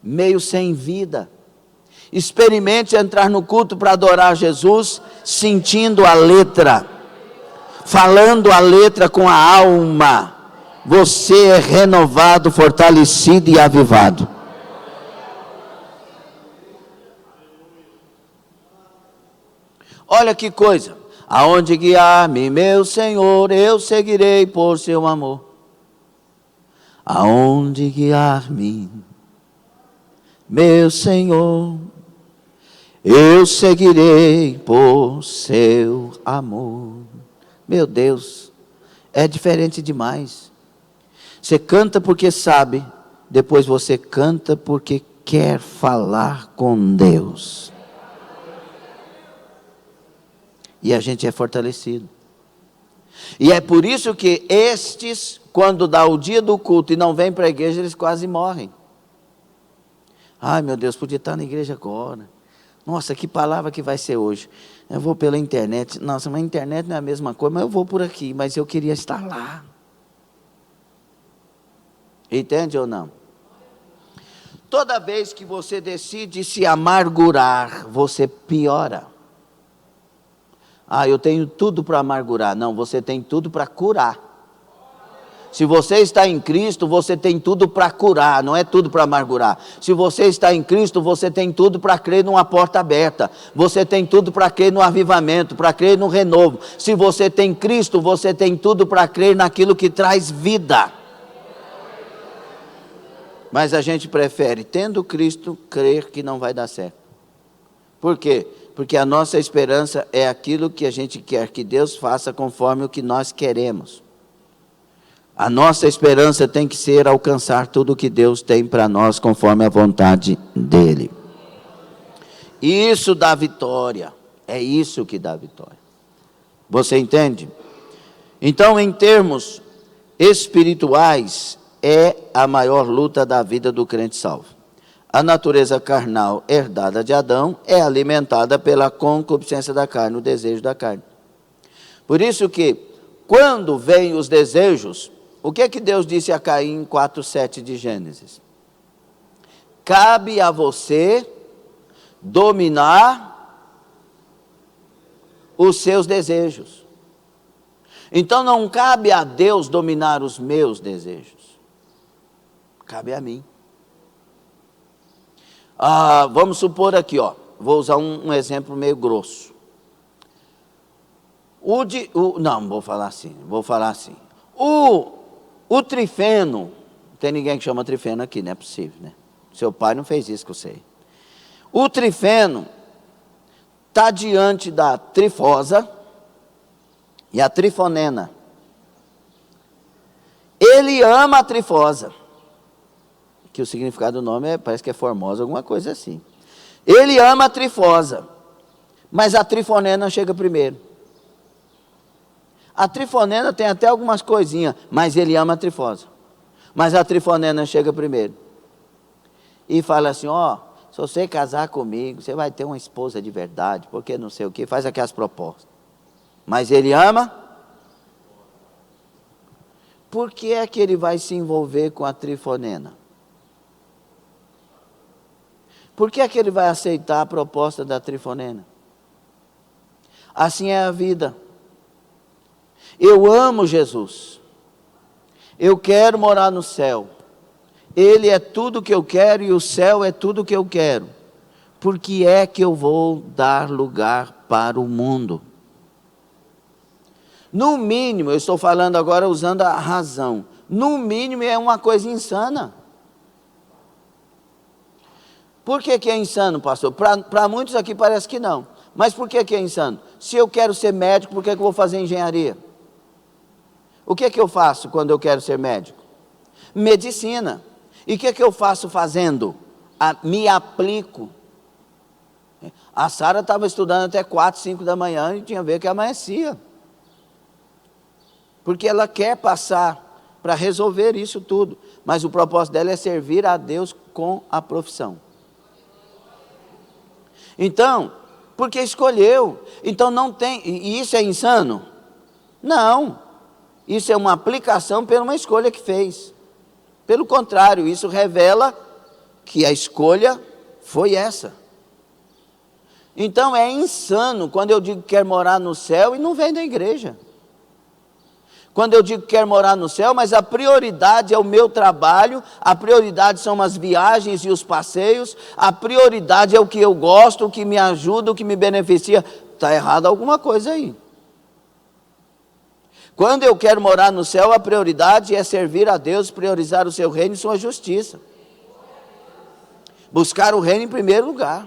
meio sem vida. Experimente entrar no culto para adorar Jesus, sentindo a letra, falando a letra com a alma. Você é renovado, fortalecido e avivado. Olha que coisa. Aonde guiar-me, meu Senhor, eu seguirei por seu amor. Aonde guiar-me, meu Senhor, eu seguirei por seu amor. Meu Deus, é diferente demais. Você canta porque sabe, depois você canta porque quer falar com Deus. E a gente é fortalecido. E é por isso que estes, quando dá o dia do culto e não vêm para a igreja, eles quase morrem. Ai meu Deus, podia estar na igreja agora. Nossa, que palavra que vai ser hoje. Eu vou pela internet. Nossa, mas a internet não é a mesma coisa, mas eu vou por aqui. Mas eu queria estar lá. Entende ou não? Toda vez que você decide se amargurar, você piora. Ah, eu tenho tudo para amargurar. Não, você tem tudo para curar. Se você está em Cristo, você tem tudo para curar, não é tudo para amargurar. Se você está em Cristo, você tem tudo para crer numa porta aberta. Você tem tudo para crer no avivamento, para crer no renovo. Se você tem Cristo, você tem tudo para crer naquilo que traz vida. Mas a gente prefere, tendo Cristo, crer que não vai dar certo. Por quê? Porque a nossa esperança é aquilo que a gente quer que Deus faça conforme o que nós queremos. A nossa esperança tem que ser alcançar tudo o que Deus tem para nós conforme a vontade dEle. Isso dá vitória. É isso que dá vitória. Você entende? Então, em termos espirituais, é a maior luta da vida do crente salvo. A natureza carnal herdada de Adão é alimentada pela concupiscência da carne, o desejo da carne. Por isso que, quando vêm os desejos, o que é que Deus disse a Caim em 4:7 de Gênesis? Cabe a você dominar os seus desejos. Então não cabe a Deus dominar os meus desejos. Cabe a mim. Vamos supor aqui, vou usar um exemplo meio grosso. Não, vou falar assim. O trifeno, não tem ninguém que chama trifeno aqui, não é possível, né? Seu pai não fez isso que eu sei. O trifeno está diante da trifosa e a trifonena. Ele ama a trifosa, que o significado do nome parece que é formosa, alguma coisa assim. Ele ama a trifosa, mas a trifonena chega primeiro. A trifonena tem até algumas coisinhas, mas ele ama a trifosa. Mas a trifonena chega primeiro. E fala assim, se você casar comigo, você vai ter uma esposa de verdade, porque não sei o que, faz aquelas propostas. Mas ele ama. Por que é que ele vai se envolver com a trifonena? Por que é que ele vai aceitar a proposta da trifonena? Assim é a vida. Eu amo Jesus. Eu quero morar no céu. Ele é tudo que eu quero e o céu é tudo que eu quero. Por que é que eu vou dar lugar para o mundo? No mínimo, eu estou falando agora usando a razão. No mínimo é uma coisa insana. Por que é insano, pastor? Para muitos aqui parece que não. Mas por que é insano? Se eu quero ser médico, por que eu vou fazer engenharia? O que é que eu faço quando eu quero ser médico? Medicina. E o que é que eu faço fazendo? Me aplico. A Sara estava estudando até 4, 5 da manhã e tinha a ver que amanhecia. Porque ela quer passar para resolver isso tudo. Mas o propósito dela é servir a Deus com a profissão. Então, porque escolheu. Então não tem, e isso é insano? Não. Isso é uma aplicação por uma escolha que fez. Pelo contrário, isso revela que a escolha foi essa. Então é insano quando eu digo que quero morar no céu e não vem da igreja. Quando eu digo que quero morar no céu, mas a prioridade é o meu trabalho, a prioridade são as viagens e os passeios, a prioridade é o que eu gosto, o que me ajuda, o que me beneficia. Está errado alguma coisa aí. Quando eu quero morar no céu, a prioridade é servir a Deus, priorizar o seu reino e sua justiça. Buscar o reino em primeiro lugar.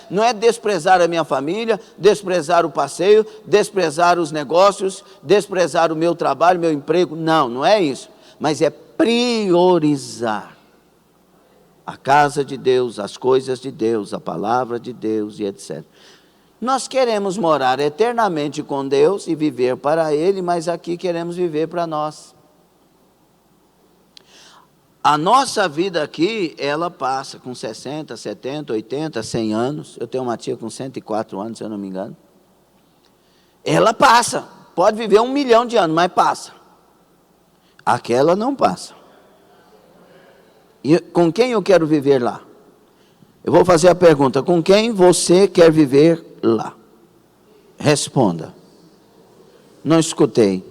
Não é desprezar a minha família, desprezar o passeio, desprezar os negócios, desprezar o meu trabalho, meu emprego. Não é isso. Mas é priorizar a casa de Deus, as coisas de Deus, a palavra de Deus e etc. Nós queremos morar eternamente com Deus e viver para Ele, mas aqui queremos viver para nós. A nossa vida aqui, ela passa com 60, 70, 80, 100 anos. Eu tenho uma tia com 104 anos, se eu não me engano. Ela passa. Pode viver 1 milhão de anos, mas passa. Aquela não passa. E com quem eu quero viver lá? Eu vou fazer a pergunta: com quem você quer viver lá? Responda. Não escutei.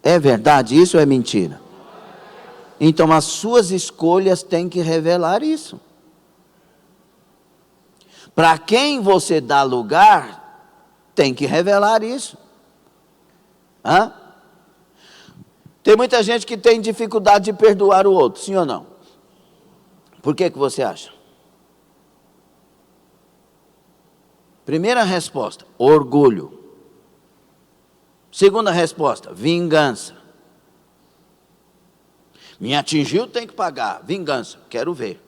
É verdade isso ou é mentira? Então as suas escolhas têm que revelar isso. Para quem você dá lugar, tem que revelar isso. Hã? Tem muita gente que tem dificuldade de perdoar o outro, sim ou não? Por que você acha? Primeira resposta, orgulho. Segunda resposta, vingança. Me atingiu, tem que pagar. Vingança, quero ver.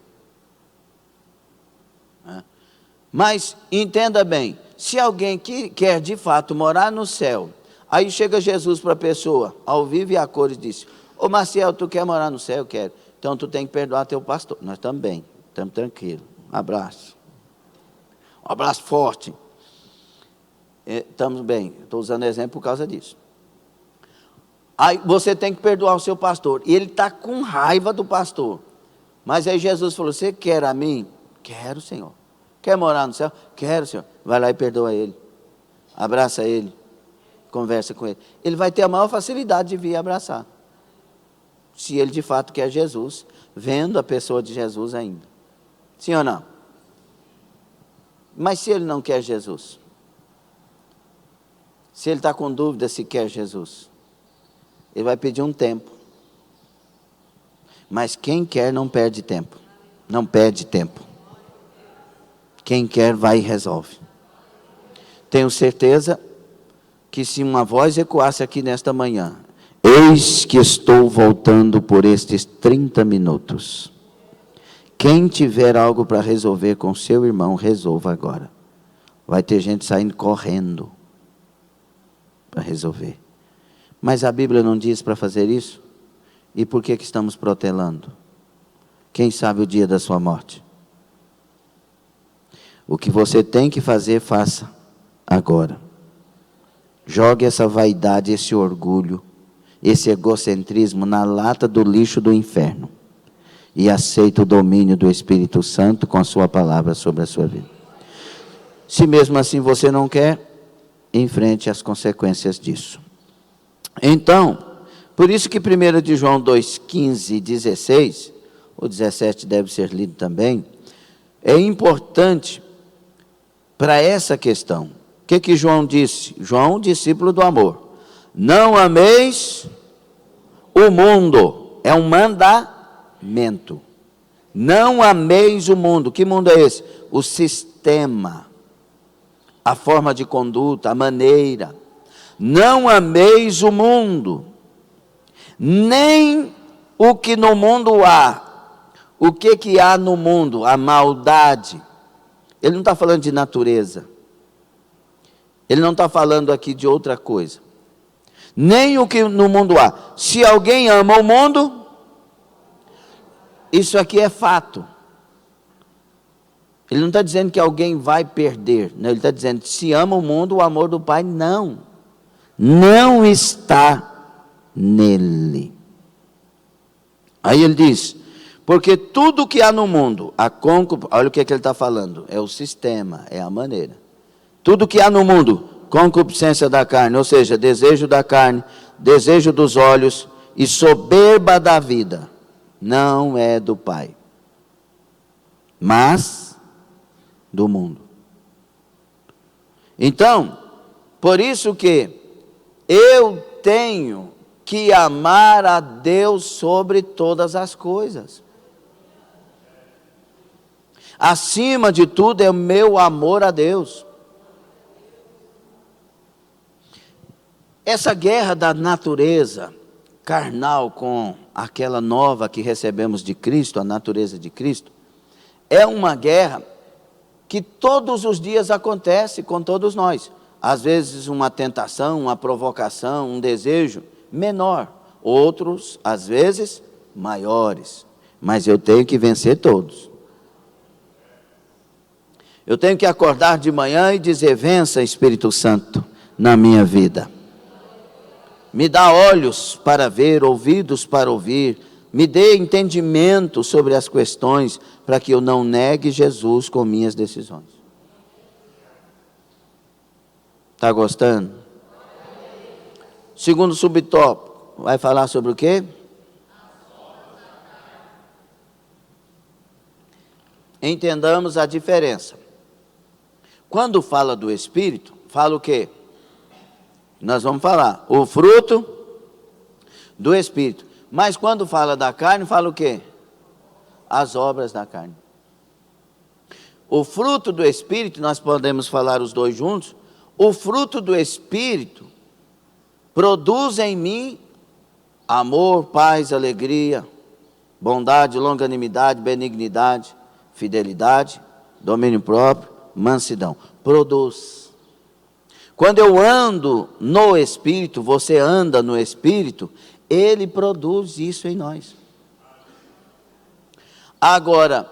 Mas entenda bem, se alguém que quer de fato morar no céu, aí chega Jesus para a pessoa, ao vivo e a cores, e diz: ô Maciel, tu quer morar no céu? Eu quero. Então tu tem que perdoar teu pastor. Nós também, estamos tranquilos. Um abraço. Um abraço forte. Estamos bem, estou usando exemplo por causa disso. Aí você tem que perdoar o seu pastor. E ele está com raiva do pastor. Mas aí Jesus falou: você quer a mim? Quero, Senhor. Quer morar no céu? Quero, Senhor. Vai lá e perdoa ele. Abraça ele. Conversa com ele. Ele vai ter a maior facilidade de vir abraçar. Se ele de fato quer Jesus, vendo a pessoa de Jesus ainda. Sim ou não? Mas se ele não quer Jesus? Se ele está com dúvida se quer Jesus, ele vai pedir um tempo. Mas quem quer não perde tempo. Não perde tempo. Quem quer vai e resolve. Tenho certeza que se uma voz ecoasse aqui nesta manhã: eis que estou voltando por estes 30 minutos. Quem tiver algo para resolver com seu irmão, resolva agora. Vai ter gente saindo correndo para resolver. Mas a Bíblia não diz para fazer isso? E por que estamos protelando? Quem sabe o dia da sua morte? O que você tem que fazer, faça agora. Jogue essa vaidade, esse orgulho, esse egocentrismo na lata do lixo do inferno. E aceite o domínio do Espírito Santo com a sua palavra sobre a sua vida. Se mesmo assim você não quer, enfrente as consequências disso. Então, por isso que 1 de João 2,15 e 16, o 17 deve ser lido também, é importante para essa questão. O que João disse? João, discípulo do amor. Não ameis o mundo, é um mandamento. Não ameis o mundo. Que mundo é esse? O sistema, a forma de conduta, a maneira. Não ameis o mundo, nem o que no mundo há. O que há no mundo? A maldade. Ele não está falando de natureza. Ele não está falando aqui de outra coisa. nem o que no mundo há. Se alguém ama o mundo, isso aqui é fato. Ele não está dizendo que alguém vai perder, não, ele está dizendo, se ama o mundo, o amor do Pai não está nele. Aí ele diz, porque tudo que há no mundo, olha o que ele está falando, é o sistema, é a maneira. Tudo que há no mundo, concupiscência da carne, ou seja, desejo da carne, desejo dos olhos e soberba da vida, não é do Pai, mas do mundo. Então, por isso que eu tenho que amar a Deus sobre todas as coisas. Acima de tudo é o meu amor a Deus. Essa guerra da natureza carnal com aquela nova que recebemos de Cristo, a natureza de Cristo, é uma guerra que todos os dias acontece com todos nós. Às vezes uma tentação, uma provocação, um desejo menor. Outros, às vezes, maiores. Mas eu tenho que vencer todos. Eu tenho que acordar de manhã e dizer, vença Espírito Santo na minha vida. Me dá olhos para ver, ouvidos para ouvir. Me dê entendimento sobre as questões para que eu não negue Jesus com minhas decisões. Está gostando? Segundo subtópico, vai falar sobre o quê? Entendamos a diferença. Quando fala do Espírito, fala o quê? Nós vamos falar o fruto do Espírito. Mas quando fala da carne, fala o quê? As obras da carne. O fruto do Espírito, nós podemos falar os dois juntos. O fruto do Espírito produz em mim amor, paz, alegria, bondade, longanimidade, benignidade, fidelidade, domínio próprio, mansidão. Produz. Quando eu ando no Espírito, você anda no Espírito, Ele produz isso em nós. Agora,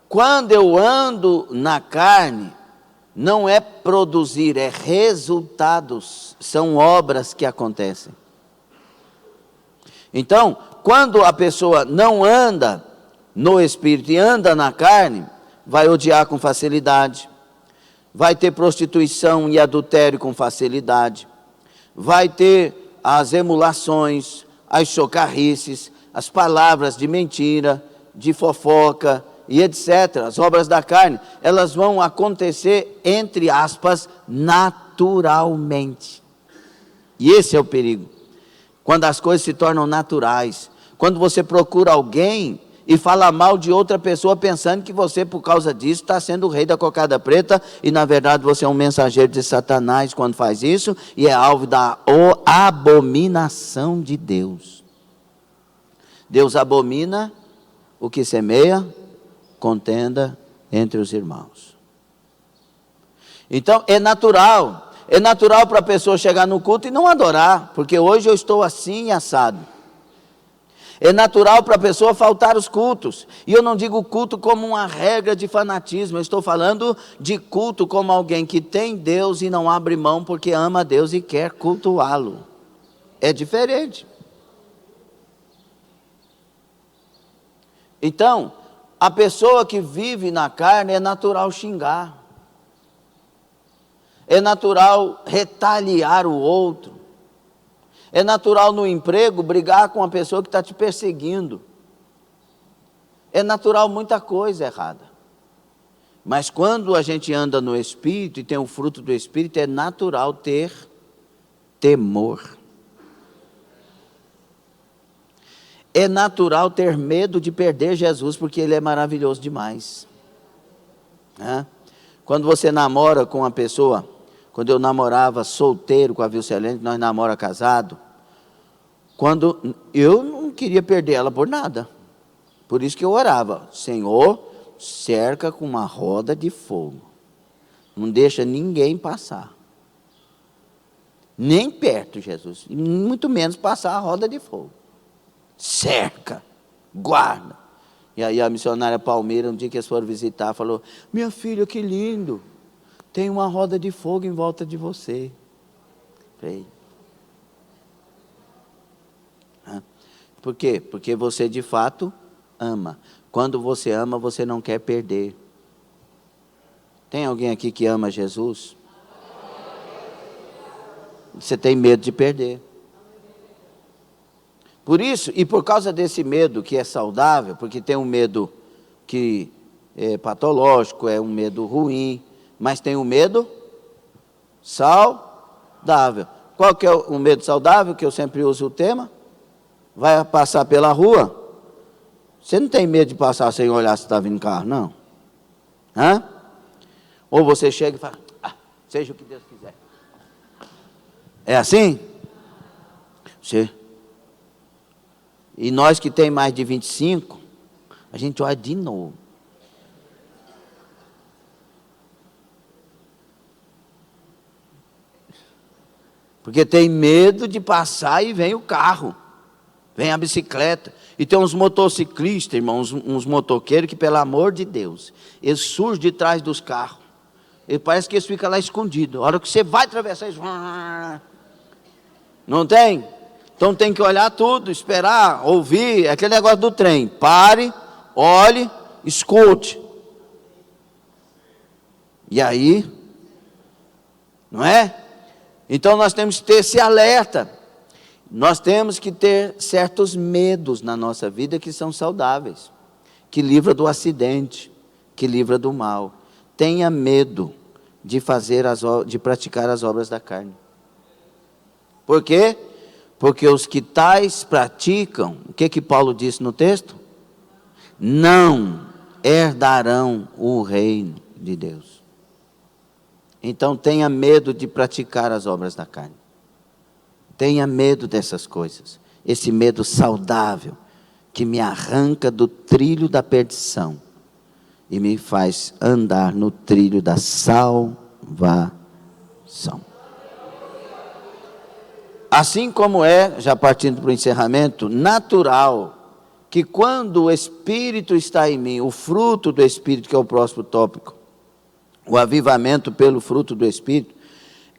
quando eu ando na carne, não é produzir, é resultados, são obras que acontecem. Então, quando a pessoa não anda no Espírito e anda na carne, vai odiar com facilidade, vai ter prostituição e adultério com facilidade, vai ter as emulações, as chocarrices, as palavras de mentira, de fofoca e etc. As obras da carne, elas vão acontecer, entre aspas, naturalmente. E esse é o perigo. Quando as coisas se tornam naturais. Quando você procura alguém e fala mal de outra pessoa pensando que você, por causa disso, está sendo o rei da cocada preta e, na verdade, você é um mensageiro de Satanás quando faz isso e é alvo da abominação de Deus. Deus abomina o que semeia contenda entre os irmãos. Então, é natural para a pessoa chegar no culto e não adorar, porque hoje eu estou assim assado. É natural para a pessoa faltar os cultos. E eu não digo culto como uma regra de fanatismo. Eu estou falando de culto como alguém que tem Deus e não abre mão porque ama Deus e quer cultuá-lo. É diferente. Então, a pessoa que vive na carne é natural xingar. É natural retaliar o outro. É natural no emprego brigar com a pessoa que está te perseguindo. É natural muita coisa errada. Mas quando a gente anda no Espírito e tem o fruto do Espírito, é natural ter temor. É natural ter medo de perder Jesus, porque Ele é maravilhoso demais. Quando você namora com uma pessoa, quando eu namorava solteiro com a Vilcelene, nós namoramos casado, quando eu não queria perder ela por nada. Por isso que eu orava, Senhor, cerca com uma roda de fogo. Não deixa ninguém passar. Nem perto, Jesus. E muito menos passar a roda de fogo. Cerca, guarda. E aí a missionária Palmeira, um dia que eles foram visitar, falou: minha filha, que lindo. Tem uma roda de fogo em volta de você. Falei. Por quê? Porque você de fato ama. Quando você ama, você não quer perder. Tem alguém aqui que ama Jesus? Você tem medo de perder. Por isso, e por causa desse medo que é saudável, porque tem um medo que é patológico, é um medo ruim, mas tem um medo saudável. Qual que é o medo saudável, que eu sempre uso o tema? Vai passar pela rua, você não tem medo de passar sem olhar se está vindo carro, não? Hã? Ou você chega e fala, seja o que Deus quiser. É assim? E nós que tem mais de 25, a gente olha de novo. Porque tem medo de passar e vem o carro, vem a bicicleta. E tem uns motociclistas, irmãos, uns motoqueiros que, pelo amor de Deus, eles surgem de trás dos carros. E parece que eles ficam lá escondidos. A hora que você vai atravessar, eles... Não tem? Então tem que olhar tudo, esperar, ouvir. É aquele negócio do trem. Pare, olhe, escute. E aí, não é? Então nós temos que ter esse alerta. Nós temos que ter certos medos na nossa vida que são saudáveis, que livra do acidente, que livra do mal. Tenha medo de praticar as obras da carne. Por quê? Porque os que tais praticam, o que Paulo disse no texto? Não herdarão o reino de Deus. Então tenha medo de praticar as obras da carne. Tenha medo dessas coisas. Esse medo saudável que me arranca do trilho da perdição e me faz andar no trilho da salvação. Assim como é, já partindo para o encerramento, natural que quando o Espírito está em mim, o fruto do Espírito, que é o próximo tópico, o avivamento pelo fruto do Espírito,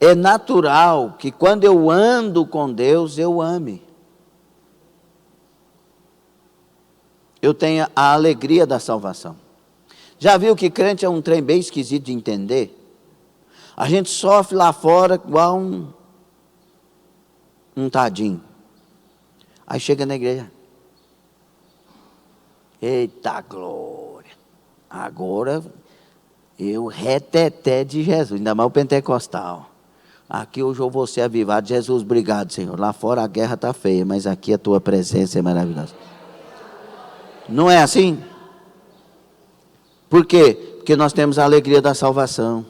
é natural que quando eu ando com Deus, eu ame. Eu tenha a alegria da salvação. Já viu que crente é um trem bem esquisito de entender? A gente sofre lá fora igual um tadinho. Aí chega na igreja. Eita glória! Agora eu reteté de Jesus, ainda mais o pentecostal. Aqui hoje eu vou ser avivado. Jesus, obrigado, Senhor. Lá fora a guerra está feia, mas aqui a tua presença é maravilhosa. Não é assim? Por quê? Porque nós temos a alegria da salvação.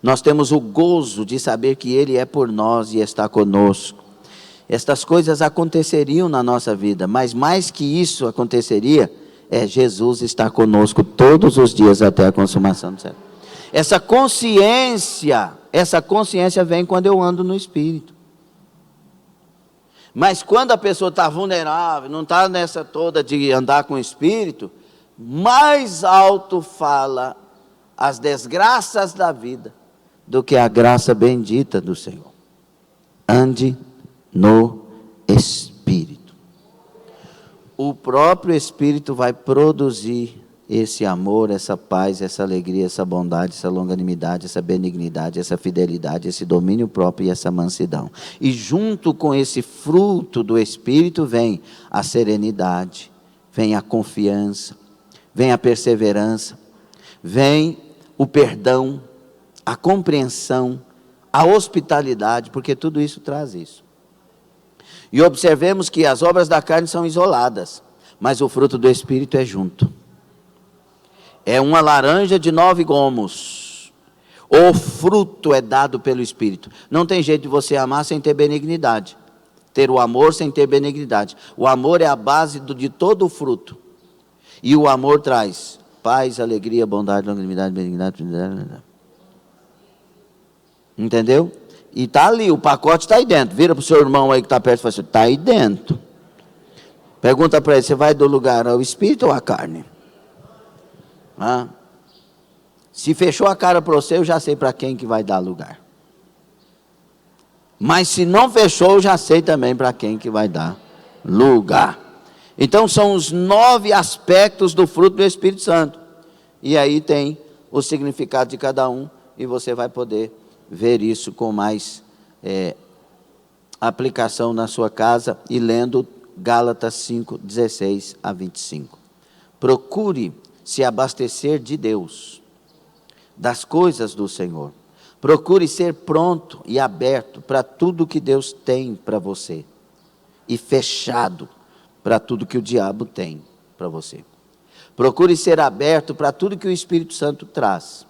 Nós temos o gozo de saber que Ele é por nós e está conosco. Estas coisas aconteceriam na nossa vida, mas mais que isso aconteceria, Jesus estar conosco todos os dias até a consumação do século. Essa consciência vem quando eu ando no Espírito. Mas quando a pessoa está vulnerável, não está nessa toda de andar com o Espírito, mais alto fala as desgraças da vida do que a graça bendita do Senhor. Ande no Espírito. O próprio Espírito vai produzir esse amor, essa paz, essa alegria, essa bondade, essa longanimidade, essa benignidade, essa fidelidade, esse domínio próprio e essa mansidão. E junto com esse fruto do Espírito vem a serenidade, vem a confiança, vem a perseverança, vem o perdão, a compreensão, a hospitalidade, porque tudo isso traz isso. E observemos que as obras da carne são isoladas, mas o fruto do Espírito é junto. É uma laranja de 9 gomos. O fruto é dado pelo Espírito. Não tem jeito de você amar sem ter benignidade. Ter o amor sem ter benignidade. O amor é a base de todo o fruto. E o amor traz paz, alegria, bondade, longanimidade, benignidade. Entendeu? E está ali, o pacote está aí dentro. Vira para o seu irmão aí que está perto e fala assim, está aí dentro. Pergunta para ele, você vai do lugar ao espírito ou à carne? Ah? Se fechou a cara para você, eu já sei para quem que vai dar lugar. Mas se não fechou, eu já sei também para quem que vai dar lugar. Então são os 9 aspectos do fruto do Espírito Santo. E aí tem o significado de cada um, e você vai poder ver isso com mais aplicação na sua casa, e lendo Gálatas 5, 16 a 25. Procure se abastecer de Deus, das coisas do Senhor. Procure ser pronto e aberto para tudo que Deus tem para você, e fechado para tudo que o diabo tem para você. Procure ser aberto para tudo que o Espírito Santo traz,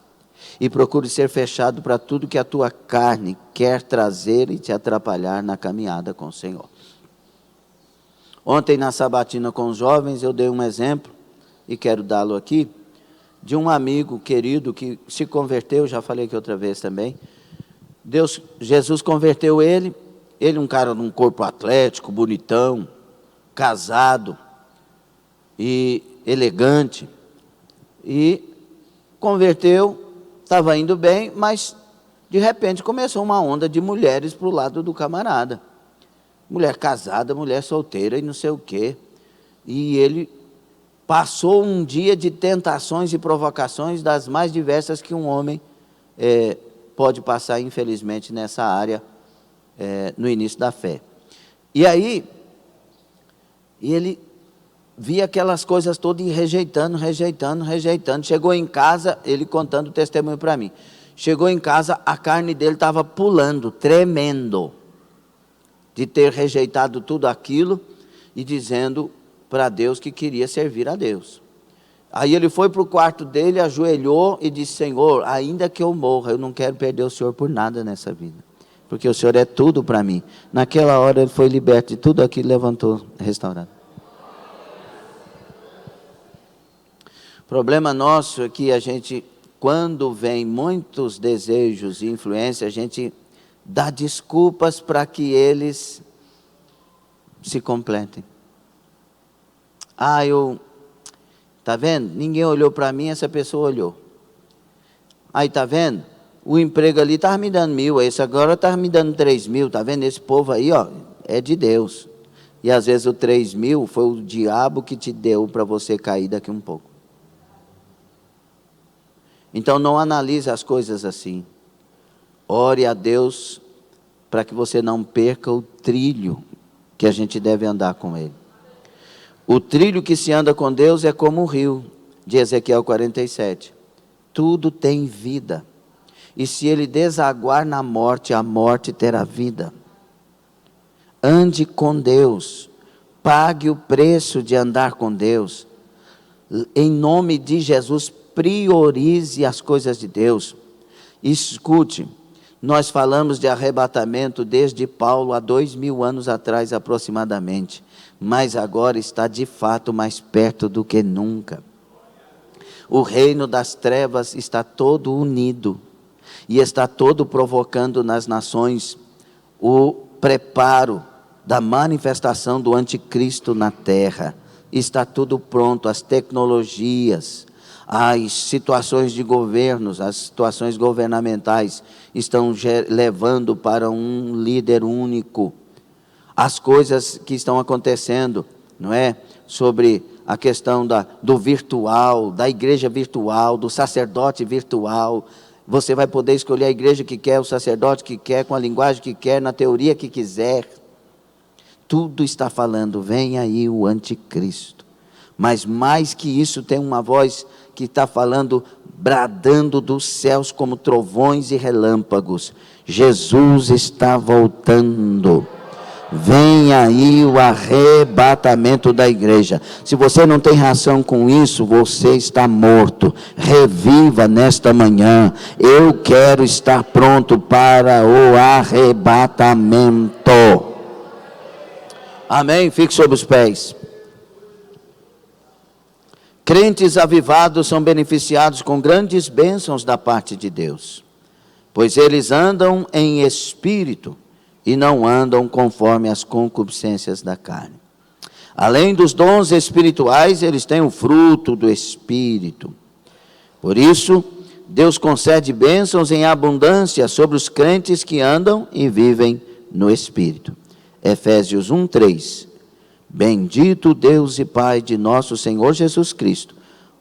e procure ser fechado para tudo que a tua carne quer trazer e te atrapalhar na caminhada com o Senhor. Ontem na sabatina com os jovens eu dei um exemplo, e quero dá-lo aqui, de um amigo querido que se converteu, já falei aqui outra vez também. Jesus converteu ele um cara num corpo atlético, bonitão, casado e elegante, e converteu, estava indo bem, mas de repente começou uma onda de mulheres para o lado do camarada. Mulher casada, mulher solteira e não sei o quê. E ele passou um dia de tentações e provocações das mais diversas que um homem pode passar, infelizmente, nessa área no início da fé. E aí, ele via aquelas coisas todas e rejeitando. Chegou em casa, ele contando o testemunho para mim. Chegou em casa, a carne dele estava pulando, tremendo, de ter rejeitado tudo aquilo e dizendo para Deus que queria servir a Deus. Aí ele foi para o quarto dele, ajoelhou e disse: Senhor, ainda que eu morra, eu não quero perder o Senhor por nada nessa vida, porque o Senhor é tudo para mim. Naquela hora ele foi liberto de tudo aquilo, levantou, restaurado. O problema nosso é que a gente, quando vem muitos desejos e influência, a gente dá desculpas para que eles se completem. Tá vendo? Ninguém olhou para mim, essa pessoa olhou. Aí, tá vendo? O emprego ali estava me dando 1.000, esse agora estava me dando 3.000, tá vendo? Esse povo aí, ó, é de Deus. E às vezes o 3.000 foi o diabo que te deu para você cair daqui um pouco. Então não analise as coisas assim. Ore a Deus para que você não perca o trilho que a gente deve andar com Ele. O trilho que se anda com Deus é como o rio, de Ezequiel 47. Tudo tem vida. E se ele desaguar na morte, a morte terá vida. Ande com Deus. Pague o preço de andar com Deus. Em nome de Jesus, priorize as coisas de Deus. Escute, nós falamos de arrebatamento desde Paulo há 2.000 anos atrás aproximadamente. Mas agora está de fato mais perto do que nunca. O reino das trevas está todo unido e está todo provocando nas nações o preparo da manifestação do anticristo na terra. Está tudo pronto, as tecnologias, as situações de governos, as situações governamentais estão levando para um líder único. As coisas que estão acontecendo, não é? Sobre a questão do virtual, da igreja virtual, do sacerdote virtual. Você vai poder escolher a igreja que quer, o sacerdote que quer, com a linguagem que quer, na teoria que quiser. Tudo está falando, vem aí o anticristo. Mas mais que isso, tem uma voz que está falando, bradando dos céus como trovões e relâmpagos. Jesus está voltando. Vem aí o arrebatamento da igreja. Se você não tem reação com isso, você está morto. Reviva nesta manhã. Eu quero estar pronto para o arrebatamento. Amém? Fique sobre os pés. Crentes avivados são beneficiados com grandes bênçãos da parte de Deus. pois eles andam em espírito e não andam conforme as concupiscências da carne. Além dos dons espirituais, eles têm o fruto do Espírito. Por isso, Deus concede bênçãos em abundância sobre os crentes que andam e vivem no Espírito. Efésios 1:3. Bendito Deus e Pai de nosso Senhor Jesus Cristo,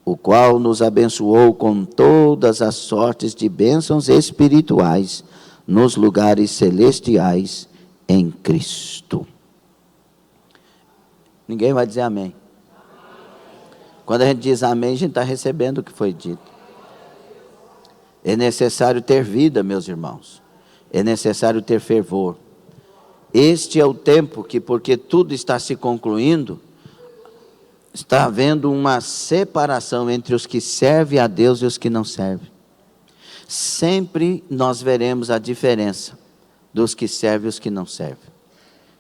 o qual nos abençoou com todas as sortes de bênçãos espirituais nos lugares celestiais em Cristo. Ninguém vai dizer amém. Quando a gente diz amém, a gente está recebendo o que foi dito. É necessário ter vida, meus irmãos. É necessário ter fervor. Este é o tempo que, porque tudo está se concluindo, está havendo uma separação entre os que servem a Deus e os que não servem. Sempre nós veremos a diferença dos que servem e os que não servem.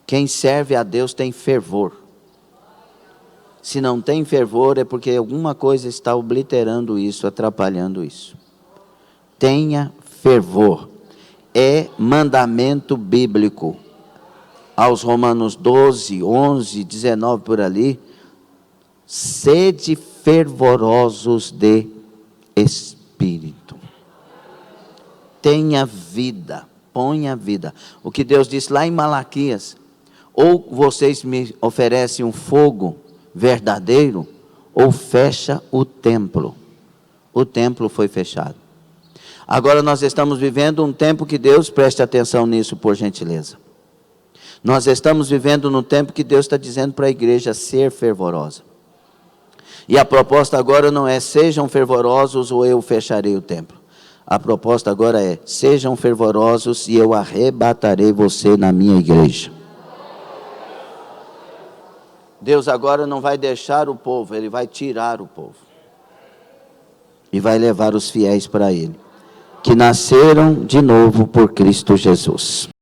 Quem serve a Deus tem fervor. Se não tem fervor, é porque alguma coisa está obliterando isso, atrapalhando isso. Tenha fervor. É mandamento bíblico. Aos Romanos 12, 11, 19 por ali. Sede fervorosos de espírito. Tenha vida. Ponha vida. O que Deus disse lá em Malaquias. Ou vocês me oferecem um fogo verdadeiro, ou fecha o templo. O templo foi fechado. Agora nós estamos vivendo um tempo que Deus, preste atenção nisso por gentileza. Nós estamos vivendo num tempo que Deus está dizendo para a igreja ser fervorosa. E a proposta agora não é sejam fervorosos ou eu fecharei o templo. A proposta agora é sejam fervorosos e eu arrebatarei você na minha igreja. Deus agora não vai deixar o povo, Ele vai tirar o povo. E vai levar os fiéis para Ele, que nasceram de novo por Cristo Jesus.